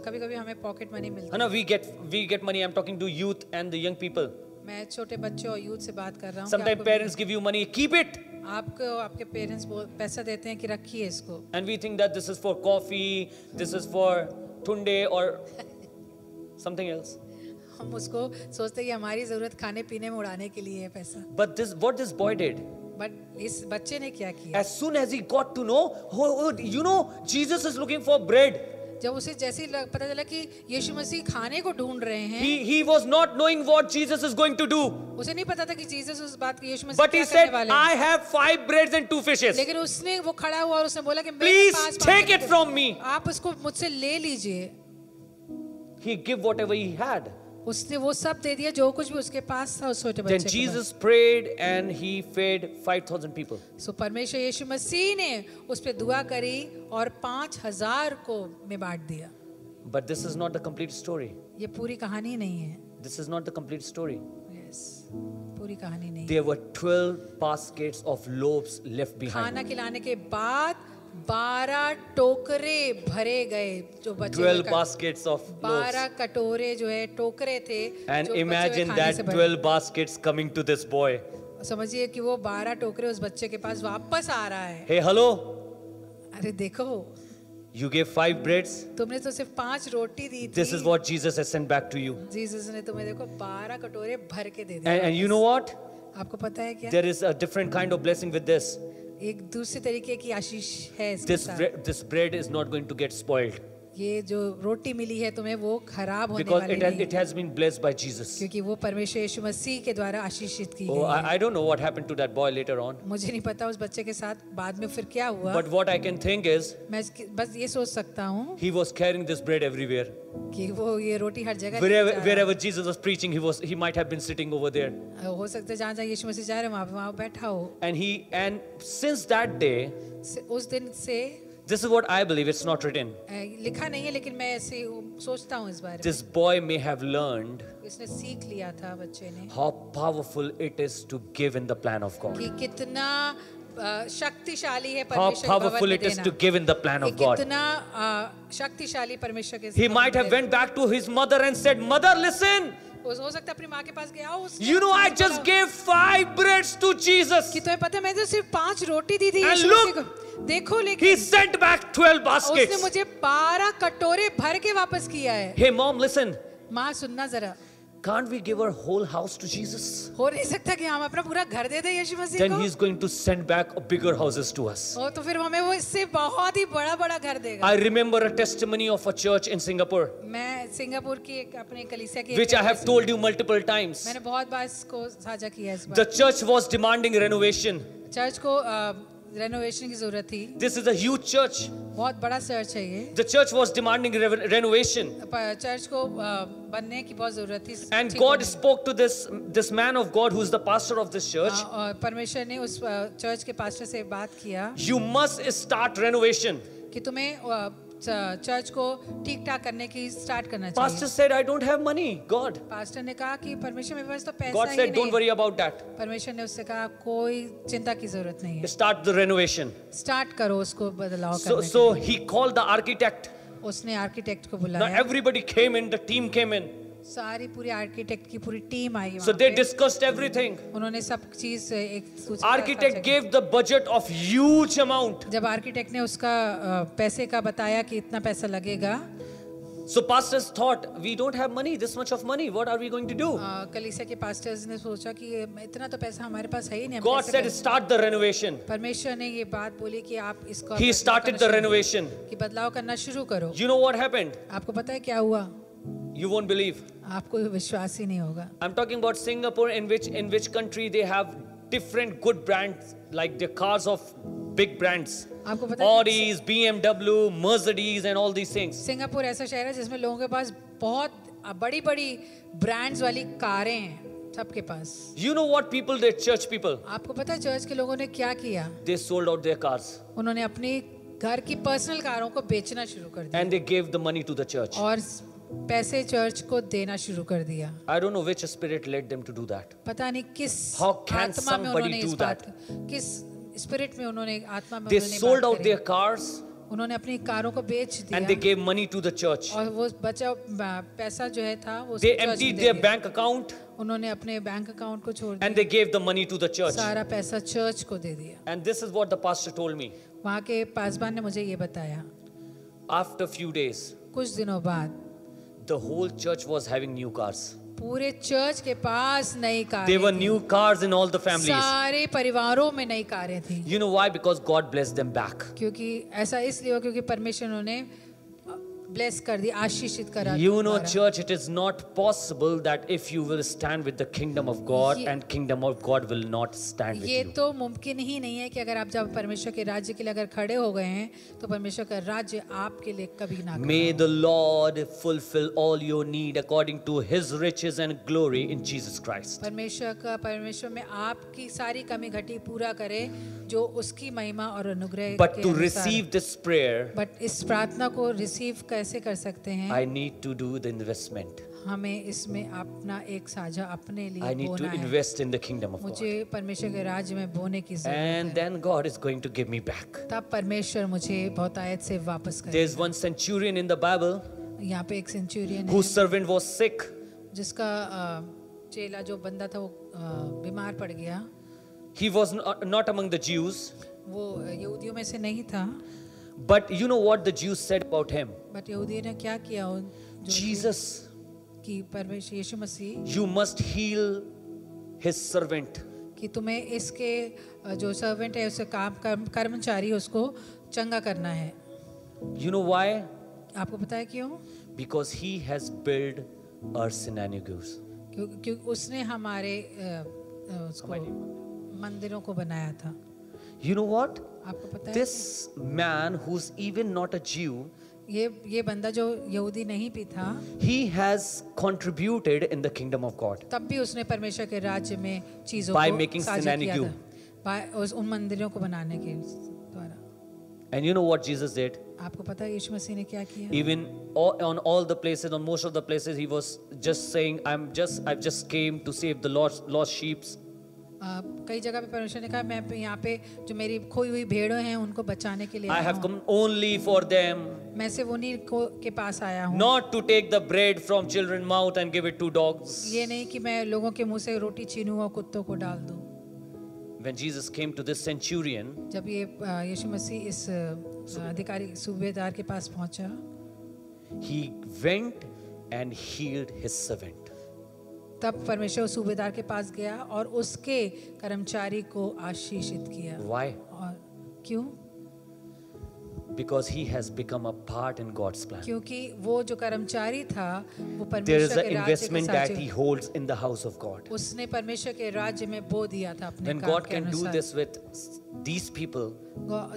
कभी-कभी हमें पॉकेट मनी मिलता है। No, we get money. I'm talking to youth and the young people. मैं छोटे बच्चों और यूथ से बात कर रहा हूँ। Sometimes parents give you money, keep it. आपको आपके पेरेंट्स पैसा देते हैं कि रखिए इसको। And we think that this is for coffee, this is for tunde or something else. हम उसको सोचते हैं कि हमारी जरूरत खाने पीने में उड़ाने के लिए है पैसा। But what this boy did, but इस बच्चे ने क्या किया? as soon as he got to know, you know, Jesus is looking for bread. जब उसे जैसे ही पता चला कि यीशु मसीह खाने को ढूंढ रहे हैं, He was not knowing what Jesus is going to do. उसे नहीं पता था कि जीसस उस बात की यीशु मसीह But he क्या करने said, वाले हैं। I have 5 breads and 2 fishes. लेकिन उसने वो खड़ा हुआ और उसने बोला कि मेरे Please pass take it from me. आप उसको मुझसे ले लीजिए। He gave whatever he had. उसने वो सब दे दिया जो कुछ भी उसके पास था उस छोटे Then बच्चे के Jesus prayed and he fed 5,000 people. पास। सो परमेश्वर यीशु मसीह ने उस पे दुआ करी और 5,000 को में बांट दिया। But this is not the complete story. ये पूरी कहानी नहीं है। This is not the complete story. Yes, पूरी कहानी नहीं। There were 12 baskets of loaves left behind. खाना खिलाने के बाद 12 टोकरे भरे गए जो बचे 12 baskets of 12 loaves. कटोरे जो है टोकरे थे And जो बचे हुए imagine खाने that से भरे। 12 baskets coming to this boy. समझिए कि वो 12 टोकरे उस बच्चे के पास वापस आ रहा है। Hey, hello. अरे देखो, You gave 5 breads. तुमने तो सिर्फ 5 रोटी दी थी। This is what Jesus has sent back to you. Jesus ने तुम्हें देखो 12 कटोरे भर के दे दिए। And you know what? आपको पता है क्या? There is a different kind of blessing with this. एक दूसरे तरीके की आशीष है इसके साथ। This bread is not going to get spoiled. ये जो रोटी मिली है तुम्हें वो खराब होने Because वाली नहीं it has been blessed by Jesus. क्योंकि वो परमेश्वर यीशु मसीह के द्वारा आशीषित की Oh, गई है। I don't know what happened to that boy later on. मुझे नहीं पता उस बच्चे के साथ बाद में फिर क्या हुआ। But what I can think is, मैं बस ये सोच सकता हूँ he was carrying this bread everywhere. कि वो ये रोटी हर जगह लेके जा रहा है। Wherever Jesus was preaching, he might have been sitting over there. हो सकता है जहाँ जहाँ यीशु मसीह जा रहे हैं वहाँ बैठा हो। And since that day, उस दिन से this is what I believe. It's not written. लिखा नहीं है लेकिन मैं ऐसे सोचता हूँ इस बारे में। This boy may have learned इसने सीख लिया था बच्चे ने how powerful it is to give in the plan of God. कि कितना शक्तिशाली है How परमेश्वर powerful it is to give in the plan of God. कितना शक्तिशाली परमेश्वर के He might have went back to his mother and said, "Mother, listen. हो सकता है अपनी माँ के पास गया हो उसने You know, I just gave 5 breads to Jesus. कि तुम्हें पता है मैं तो सिर्फ 5 रोटी दी थी And यीशु look, मसीह को। देखो He लेकिन sent back 12 उसने baskets." मुझे 12 कटोरे भर के वापस किया है। Hey, mom, listen. माँ सुनना जरा, Can't we give our whole house to Jesus? हो नहीं सकता कि हम अपना पूरा घर दे दें यीशु मसीह Then को? He's going to send back bigger houses to us. ओ तो फिर हमें वो इससे बहुत ही बड़ा बड़ा घर देगा। I remember a testimony of a church in Singapore, मैं सिंगापुर की एक अपने कलीसिया की which I have told you multiple times. मैंने बहुत बार इसको साझा किया इस The bar. church was demanding renovation. Church को रेनोवेशन की जरूरत थी। This is a huge church. बहुत बड़ा चर्च है ये। The church was demanding renovation. Church को बनने की बहुत जरूरत थी। And ठीक God होने spoke to this man of God who is the pastor of this church. और परमेश्वर ने उस चर्च के पास्टर से बात किया You must start renovation. कि तुम्हें चर्च को ठीक ठाक करने की स्टार्ट करना Pastor चाहिए। said, "I don't have money, God." Pastor ने कहा कि परमेश्वर मेरे पास तो पैसा God ही said, "Don't नहीं। worry about that. परमेश्वर ने उससे कहा कोई चिंता की जरूरत नहीं है, Start the renovation." स्टार्ट करो उसको बदलाव So, करने so he called the architect. के। उसने आर्किटेक्ट को Now बुलाया। everybody came in, the team came in. सारी पूरी आर्किटेक्ट की पूरी टीम आई So वहाँ they पे। discussed everything. उन्होंने सब चीज एक सूची पर Architect खर्चा gave the budget of huge amount. किया। जब आर्किटेक्ट ने उसका पैसे का बताया कि इतना पैसा लगेगा, So pastors thought, "We don't have money, this much of money. What are we going to do?" कलीसिया के पास्टर्स ने सोचा कि इतना तो पैसा हमारे पास है ही नहीं, हम God कैसे said, करें? "Start the renovation." परमेश्वर ने ये बात बोली कि आप इसको He बदलाव started करना the शुरू- renovation. कि बदलाव करना शुरू करो। You know what happened? आपको पता है क्या हुआ? You won't believe. आपको विश्वास ही नहीं होगा। I'm talking about Singapore, in which country they have different good brands, like the cars of big brands. आपको पता है कि Audis, BMW, Mercedes and all these things. Singapore ऐसा शहर है जिसमें लोगों के पास बहुत बड़ी बड़ी ब्रांड्स वाली कारें हैं, सबके पास। You know what people did, church people? आपको पता है चर्च के लोगों ने क्या किया? They sold out their cars. उन्होंने अपनी घर की पर्सनल कारों को बेचना शुरू कर दिया and they gave the money to the church. और पैसे चर्च को देना शुरू कर दिया। I don't know which spirit led them to do that. पता नहीं किस How can आत्मा में somebody उन्होंने do इस बात किस स्पिरिट में उन्होंने आत्मा में They उन्होंने sold बात out करी। their cars उन्होंने अपनी कारों को बेच and they दिया gave money to the church. और वो बचा पैसा जो है था वो They चर्च में emptied दे their दिया। bank account उन्होंने अपने बैंक अकाउंट को छोड़ and दिया, they gave the money to the church. सारा पैसा चर्च को दे दिया। And this is what the pastor told me. वहाँ के पासबान ने मुझे ये बताया, After few days, कुछ दिनों बाद the whole church was having new cars. पूरे चर्च के पास नई There were कारें थी। new cars in all the families. सारे परिवारों में नई कारें थी। You know why? Because God blessed them back. क्योंकि ऐसा इसलिए हुआ क्योंकि परमेश्वर उन्होंने ब्लेस कर दी, आशीषित करा। You know, दोबारा। church, it is not possible that if you will stand with the kingdom of God ये- and kingdom of God will not stand with ये you. तो मुमकिन ही नहीं है कि अगर आप जब परमेश्वर के राज्य के लिए अगर खड़े हो गए हैं तो परमेश्वर का राज्य आपके लिए कभी ना खड़ा May हो। the Lord fulfill all your need according to his riches and glory in Jesus Christ. परमेश्वर में आपकी सारी कमी घटी पूरा करे जो उसकी महिमा और अनुग्रह But के to अनुसार। receive this prayer, बट इस प्रार्थना को रिसीव कैसे कर सकते हैं? I need to do the investment. हमें इसमें अपना एक साझा अपने लिए I need to बोना है। invest in the kingdom of God. मुझे परमेश्वर के राज्य में बोने की जरूरत And है। then God is going to give me back. तब परमेश्वर मुझे बहुतायत से वापस There's करेगा। one centurion in the Bible यहाँ पे एक सेंचुरियन है whose servant was sick. जिसका चेला जो बंदा था वो बीमार पड़ गया। He was not among the Jews. वो यहूदियों में से नहीं था, But you know what the Jews said about him? But यहूदियों ने क्या किया Jesus, कि परमेश्वर यीशु मसीह you must heal his servant. कि तुम्हें इसके जो सर्वेंट है उससे कर्मचारी उसको चंगा करना है। You know why? आपको पता है क्यों? Because he has built our synagogues. क्योंकि उसने हमारे उसको मंदिरों को बनाया था। You know what? आपको पता है This man who's even not a Jew, ये बंदा जो यहूदी नहीं भी था, he has contributed in the kingdom of God तब भी उसने परमेश्वर के राज्य में चीजों by को making साझा किया synagogue. था, उन मंदिरों को बनाने के द्वारा। And you know what Jesus did? आपको पता है यीशु मसीह ने क्या किया? Even on all the places, on most of the places, he was just saying, I've just came to save the lost sheep. कई जगह पे परमेश्वर ने कहा मैं यहाँ पे जो मेरी खोई हुई भेड़ों हैं उनको बचाने के लिए I आया have हूँ। come only for them, मैं सिर्फ उन्हीं के पास आया हूँ। not to take the bread from children's mouth and give it to dogs. ये नहीं कि मैं लोगों के मुंह से रोटी छीनूं और कुत्तों को डाल दूं। When Jesus came to this centurion, जब ये यीशु मसीह इस अधिकारी सूबेदार के पास पहुंचा, he went and healed his servant. तब परमेश्वर उस सूबेदार के पास गया और उसके कर्मचारी को आशीषित किया। Why? और क्यों? Because he has become a part in God's plan. क्योंकि वो जो कर्मचारी था वो There is परमेश्वर an के राज्य के investment that he साथ holds in the house of God. उसने परमेश्वर के राज्य में बो दिया था अपने When काम God के can do अनुसार। this with these people,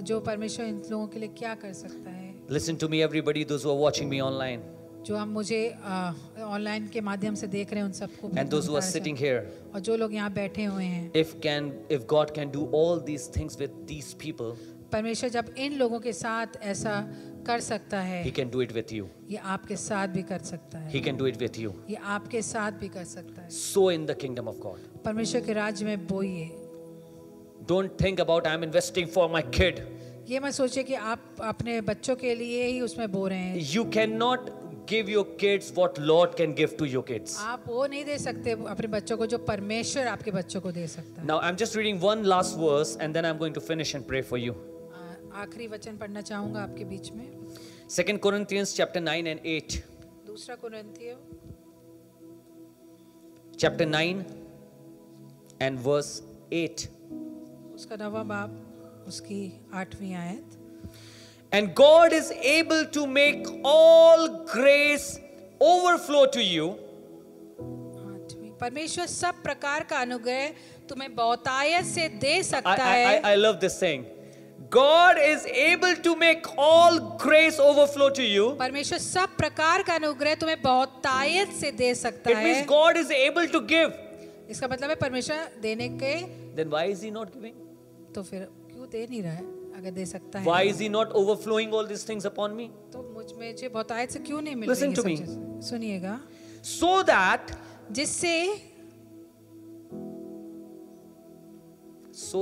जो परमेश्वर इन लोगों के लिए क्या कर सकता है? listen to me, everybody, those who are watching me online, जो हम मुझे ऑनलाइन के माध्यम से देख रहे हैं उन सबको भी and those who are बता sitting सकते हैं। here. और जो लोग यहाँ बैठे हुए हैं, If God can do all these things with these people, परमेश्वर जब इन लोगों के साथ ऐसा कर सकता है, He can do it with you. ये आपके साथ भी कर सकता है। He can do it with you. ये आपके साथ भी कर सकता है। Sow in the kingdom of God. परमेश्वर के राज्य में बोइए। Don't think about I'm investing for my kid. ये मत सोचिए कि आप अपने बच्चों के लिए ही उसमें बो रहे हैं। You cannot give your kids what Lord can give to your kids. आप वो नहीं दे सकते अपने बच्चों को जो परमेश्वर आपके बच्चों को दे सकता है। Now I'm just reading one last verse and then I'm going to finish and pray for you. आखिरी वचन पढ़ना चाहूंगा आपके बीच में। 2 Corinthians chapter 9 and 8. दूसरा कुरिन्थियों Chapter 9 and verse 8. उसका 9वां बाब उसकी 8वीं आयत। And God is able to make all grace overflow to you, 8वीं, परमेश्वर सब प्रकार का अनुग्रह तुम्हें बहुतायत से दे सकता है। I love this saying. God is able to make all grace overflow to you. परमेश्वर सब प्रकार का अनुग्रह तुम्हें बहुतायत से दे सकता It means है। God is able to give. इसका मतलब है परमेश्वर देने के, Then why is He not giving? तो फिर क्यों दे नहीं रहा है? अगर दे सकता है Why is he not overflowing all these things upon me? तो मुझे बहुतायत से क्यों नहीं मिल Listen रही to ये me. सब चीज़? सुनिएगा, So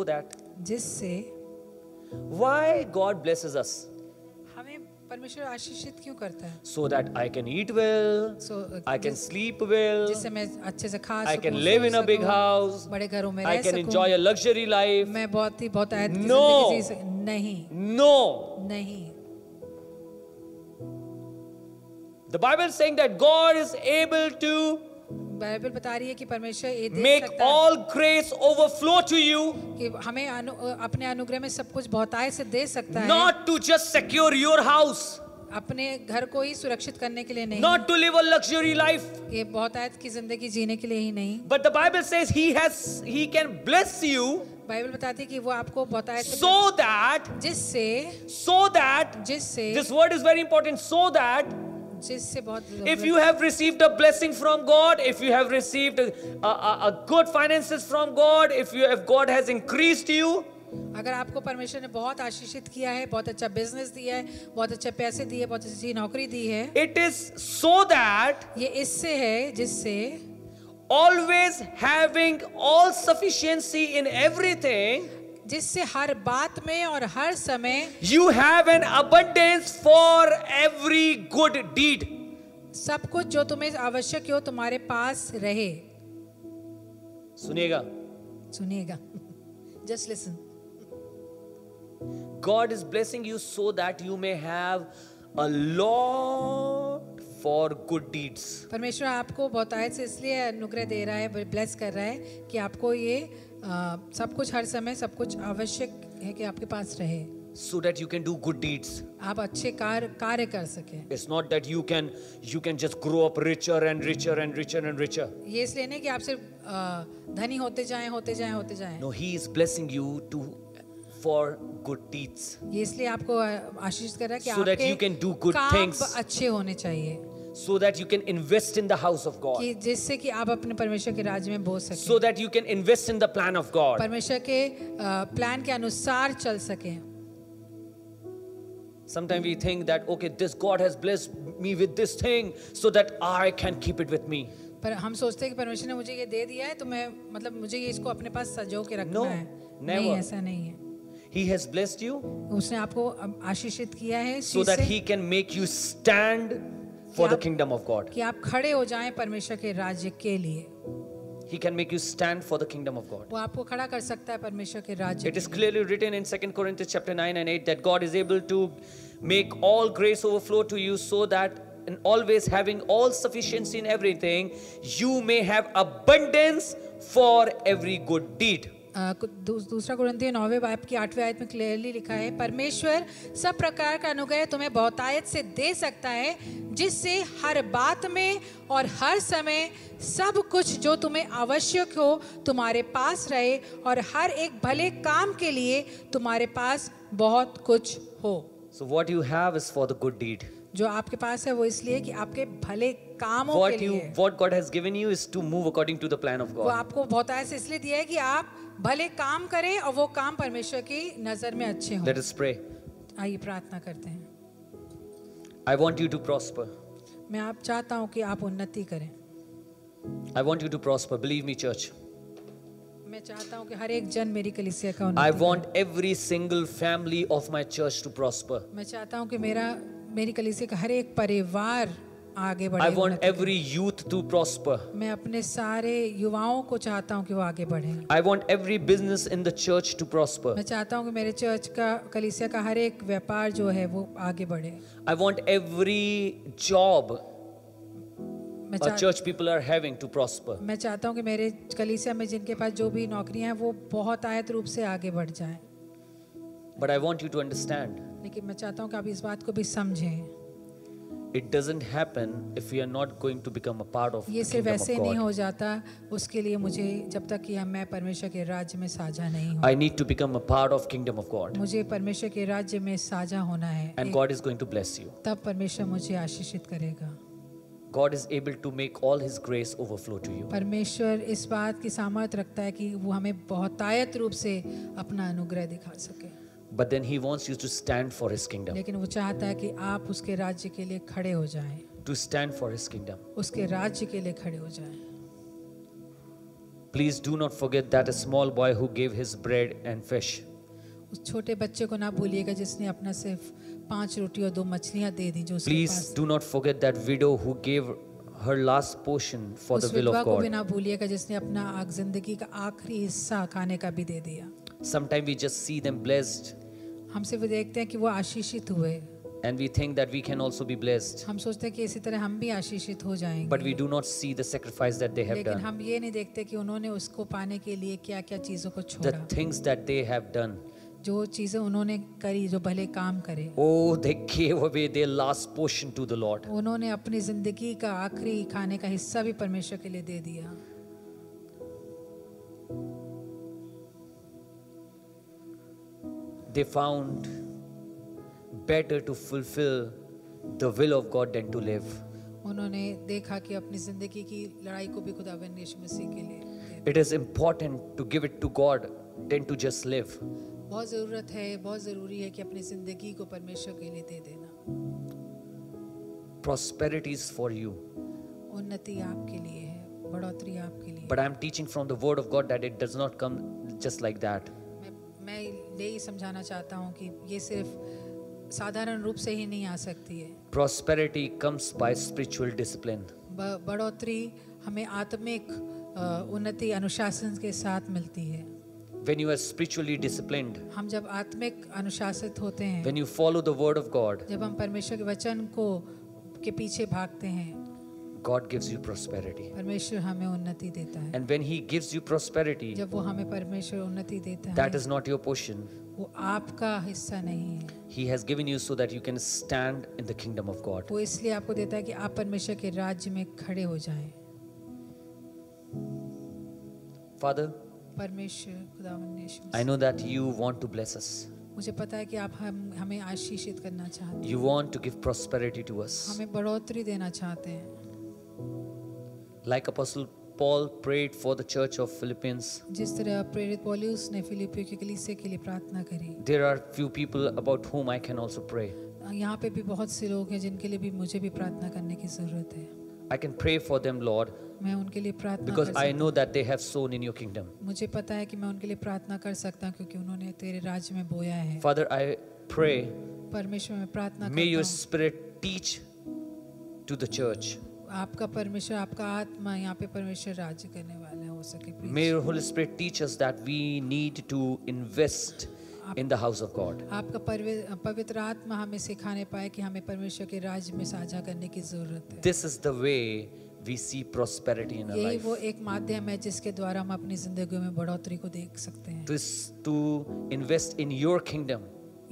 that जिससे why God blesses us? हमें परमेश्वर आशीषित क्यों करता है? So that I can eat well, I can sleep well, जिससे मैं अच्छे से खा I सकूं, can live so in a big सकूं, house, बड़े घरों में I रह can सकूं, enjoy a luxury life. मैं बहुतायत की No. जिंदगी जी सकूं। नहीं, No. नहीं। The Bible is saying that God is able to Bible बता रही है कि परमेश्वर ये दे make सकता है all grace overflow to you, कि हमें अपने अनुग्रह में सब कुछ बहुतायत से दे सकता है, not to just secure your house, अपने घर को ही सुरक्षित करने के लिए नहीं, not to live a luxury life, ये बहुतायत की जिंदगी जीने के लिए ही नहीं। but the Bible says He can bless you Bible बताती है कि वो आपको बहुतायत से so that जिससे this word is very important, so that बहुत if you have received a blessing from God, if you have received a good finances from God, if God has increased you, अगर आपको परमेश्वर ने बहुत आशीषित किया है, बहुत अच्छा बिजनेस दिया है, बहुत अच्छे पैसे दिए, बहुत अच्छी नौकरी दी है, it is so that ये इससे है जिससे always having all sufficiency in everything, जिससे हर बात में और हर समय you have an abundance for every good deed. सब कुछ जो तुम्हें आवश्यक हो तुम्हारे पास रहे। सुनिएगा just listen. God is blessing you so that you may have a lot for good deeds. परमेश्वर आपको बहुतायत से इसलिए अनुग्रह दे रहा है, ब्लेस कर रहा है कि आपको ये सब कुछ हर समय सब कुछ आवश्यक है कि आपके पास रहे, so that you can do good deeds. आप अच्छे कार्य कर सके। It's not that you can just grow up richer and richer and richer and richer. ये इसलिए नहीं कि आप सिर्फ धनी होते जाएं। No, He is blessing you for good deeds. ये इसलिए आपको आशीष कर रहा है कि So that you can do good things. काम अच्छे होने चाहिए, so that you can invest in the house of God, कि जिससे कि आप अपने परमेश्वर के राज्य में बोल सकें, so that you can invest in the plan of God. परमेश्वर के प्लान के अनुसार चल सकें। Sometimes we think that okay, this God has blessed me with this thing so that I can keep it with me. पर हम सोचते हैं कि परमेश्वर ने मुझे ये दे दिया है तो मैं मतलब मुझे ये इसको अपने पास सजो के रखना No, है। never. नहीं, ऐसा नहीं है। He has blessed you उसने आपको आशीषित किया है इस so चीज़ that से He can make you stand for the kingdom of God. कि आप खड़े हो जाएं परमेश्वर के राज्य के लिए। He can make you stand for the kingdom of God. वो आपको खड़ा कर सकता है परमेश्वर के राज्य It is के लिए। clearly written in 2 Corinthians chapter 9 and 8 that God is able to make all grace overflow to you so that in always having all sufficiency in everything, you may have abundance for every good deed. दूसरा कुरिन्थियों 9वें बाब की 8वें आयत में clearly लिखा है, परमेश्वर सब प्रकार का अनुग्रह तुम्हें बहुतायत से दे सकता है जिससे हर बात में और हर समय सब कुछ जो तुम्हें आवश्यक हो तुम्हारे पास रहे और हर एक भले काम के लिए तुम्हारे पास बहुत कुछ हो। So what you have is for the good deed. जो आपके पास है वो इसलिए कि आपके भले कामों के लिए। What God has given you is to move according to the plan of वो God. आपको बहुतायत से इसलिए दिया है कि आप भले काम करें और वो काम परमेश्वर की नजर में अच्छे हों। Let us pray. आइए प्रार्थना करते हैं। I want you to prosper. मैं आप चाहता हूँ कि आप उन्नति करें। I want you to prosper. Believe me, church. मैं चाहता हूँ कि हर एक जन मेरी कलीसिया का I उन्नति want every single family of my church to prosper. करे। मैं चाहता हूँ कि मेरी कलीसिया का हर एक परिवार आगे बढ़े। I want उन्नति every youth to prosper. करे। मैं अपने सारे युवाओं को चाहता हूँ कि वो आगे बढ़े। I want every business in the church to prosper. मैं चाहता हूँ कि मेरे चर्च का कलीसिया का हर एक व्यापार जो है वो आगे बढ़े। I want every job मैं church people are having to prosper. मैं चाहता हूँ कि मेरे कलीसिया में जिनके पास जो भी नौकरियां हैं वो बहुत आयत रूप से आगे बढ़ जाएं। But I want you to understand, लेकिन मैं चाहता हूँ कि आप इस बात को भी समझें। it doesn't happen if we are not going to become a part of ये the सिर्फ kingdom ऐसे of नहीं God. हो जाता, उसके लिए मुझे जब तक कि मैं परमेश्वर के राज्य में साझा नहीं हूँ, I need to become a part of kingdom of God. मुझे परमेश्वर के राज्य में साझा होना है। And God is going to bless you. तब परमेश्वर मुझे आशीषित करेगा। God is able to make all His grace overflow to you. परमेश्वर इस बात की सामर्थ्य रखता है कि वो हमें बहुतायत रूप से अपना अनुग्रह दिखा सके, But then He wants you to stand for His kingdom. लेकिन वो चाहता है कि आप उसके राज्य के लिए खड़े हो जाएं, To stand for His kingdom. उसके राज्य के लिए खड़े हो जाएं। Please do not forget that a small boy who gave his bread and fish. उस छोटे बच्चे को ना भूलिएगा जिसने अपना सिर्फ 5 रोटी और 2 मछलियां दे दी जो उसके Please pass. do not forget that widow who gave her last portion for the उस will विधवा of को भी God. ना भूलिएगा जिसने अपना जिंदगी का आखिरी हिस्सा खाने का भी दे दिया। Sometimes we just see them blessed हम सिर्फ देखते हैं कि वो आशीषित हुए, and we think that we can also be blessed. हम सोचते हैं कि इसी तरह हम भी आशीषित हो जाएंगे, But we do not see the sacrifice that they have लेकिन done. हम ये नहीं देखते कि उन्होंने उसको पाने के लिए क्या क्या चीज़ों को The छोड़ा, things that they have done. जो चीज़ें उन्होंने करी, जो भले काम करे। Oh, they gave away their last portion to the Lord. उन्होंने अपनी जिंदगी का आखिरी खाने का हिस्सा भी परमेश्वर के लिए दे दिया। They found better to fulfill the will of God than to live. उन्होंने देखा कि अपनी जिंदगी की लड़ाई को भी खुदावंद यीशु मसीह के लिए दे। It is important to give it to God than to just live. बहुत ज़रूरत है, बहुत ज़रूरी है कि अपनी ज़िंदगी को परमेश्वर के लिए दे देना। Prosperity is for you. उन्नति आपके लिए है, बढ़ोतरी आपके लिए। But I am teaching from the word of God that it does not come just like that. मैं यही समझाना चाहता हूँ कि ये सिर्फ साधारण रूप से ही नहीं आ सकती है। Prosperity comes by spiritual discipline. बढ़ोतरी हमें आत्मिक उन्नति अनुशासन के साथ मिलती है। When you are spiritually disciplined, हम जब आत्मिक अनुशासित होते हैं, when you follow the word of God, जब हम परमेश्वर के वचन को के पीछे भागते हैं, God gives you prosperity. परमेश्वर हमें उन्नति देता है। And when He gives you prosperity, जब वो हमें परमेश्वर उन्नति देता है, that is not your portion. वो आपका हिस्सा नहीं है, He has given you so that you can stand in the kingdom of God. वो इसलिए आपको देता है कि आप परमेश्वर के राज्य में खड़े हो जाएं। Father, परमेश्वर खुदावंद यीशु I Masih, know that you want to bless us. मुझे पता है कि आप हमें आशीषित करना चाहते You हैं, want to give prosperity to us. हमें बढ़ोतरी देना चाहते हैं। Like Apostle Paul prayed for the church of Philippines, जिस तरह प्रेरित पौलुस ने फिलिप्पियों की कलीसिया के लिए प्रार्थना करी, there are few people about whom I can also pray. यहाँ पे भी बहुत से लोग हैं जिनके लिए भी मुझे भी प्रार्थना करने की जरूरत है। I can pray for them, Lord, मैं उनके लिए प्रार्थना because कर I सकता know that they have sown in your kingdom. हूँ। मुझे पता है कि मैं उनके लिए प्रार्थना कर सकता हूँ क्योंकि उन्होंने तेरे राज्य में बोया है। Father, I pray, परमेश्वर में प्रार्थना may your करता हूँ, spirit teach to the church. आपका परमेश्वर, आपका आत्मा यहाँ पे परमेश्वर राज्य करने वाला हो सके। please। May your Holy Spirit teach us that we need to invest in the house of God. आपका पवित्र आत्मा हमें सिखाने पाए कि हमें परमेश्वर के राज्य में साझा करने की जरूरत है। This is the way we see prosperity in our यही life. वो एक माध्यम है जिसके द्वारा हम अपनी जिंदगी में बढ़ोतरी को देख सकते हैं। To invest in your kingdom,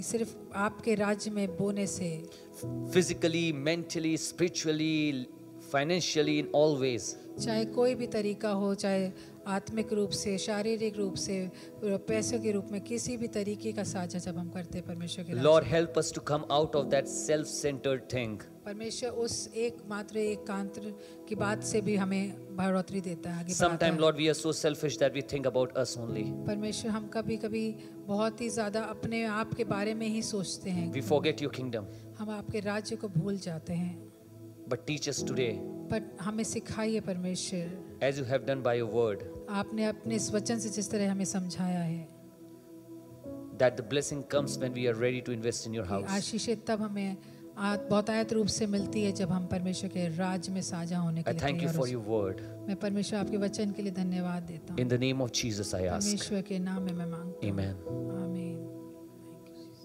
सिर्फ आपके राज्य में बोने से, physically, mentally, spiritually, financially, in all ways. चाहे कोई भी तरीका हो, चाहे आत्मिक रूप से, शारीरिक रूप से, पैसों के रूप में, किसी भी तरीके का साझा जब हम करते हैं परमेश्वर के Lord, राज्य, help us to come out of that self-centered thing. परमेश्वर उस एकमात्र एकांत्र की बात से भी हमें बढ़ोतरी देता है, आगे बढ़ाता Sometimes, है। Lord, we are so selfish that we think about us only. परमेश्वर, हम कभी कभी बहुत ही ज्यादा अपने आप के बारे में ही सोचते हैं, We forget your kingdom. हम आपके राज्य को भूल जाते हैं। But teach us today, पर हमें सिखाइए परमेश्वर, as you have done by your word, आपने अपने इस वचन से जिस तरह हमें समझाया है that the blessing comes when we are ready to invest in your कि house. आशीषित तब हमें बहुतायत रूप से मिलती है जब हम परमेश्वर के राज्य में साझा होने के I लिए thank you तैयार for हो। your word. मैं परमेश्वर आपके वचन के लिए धन्यवाद देता हूँ। In the name of Jesus, I ask. परमेश्वर के नाम में मैं मांगता हूँ। Amen. आमीन।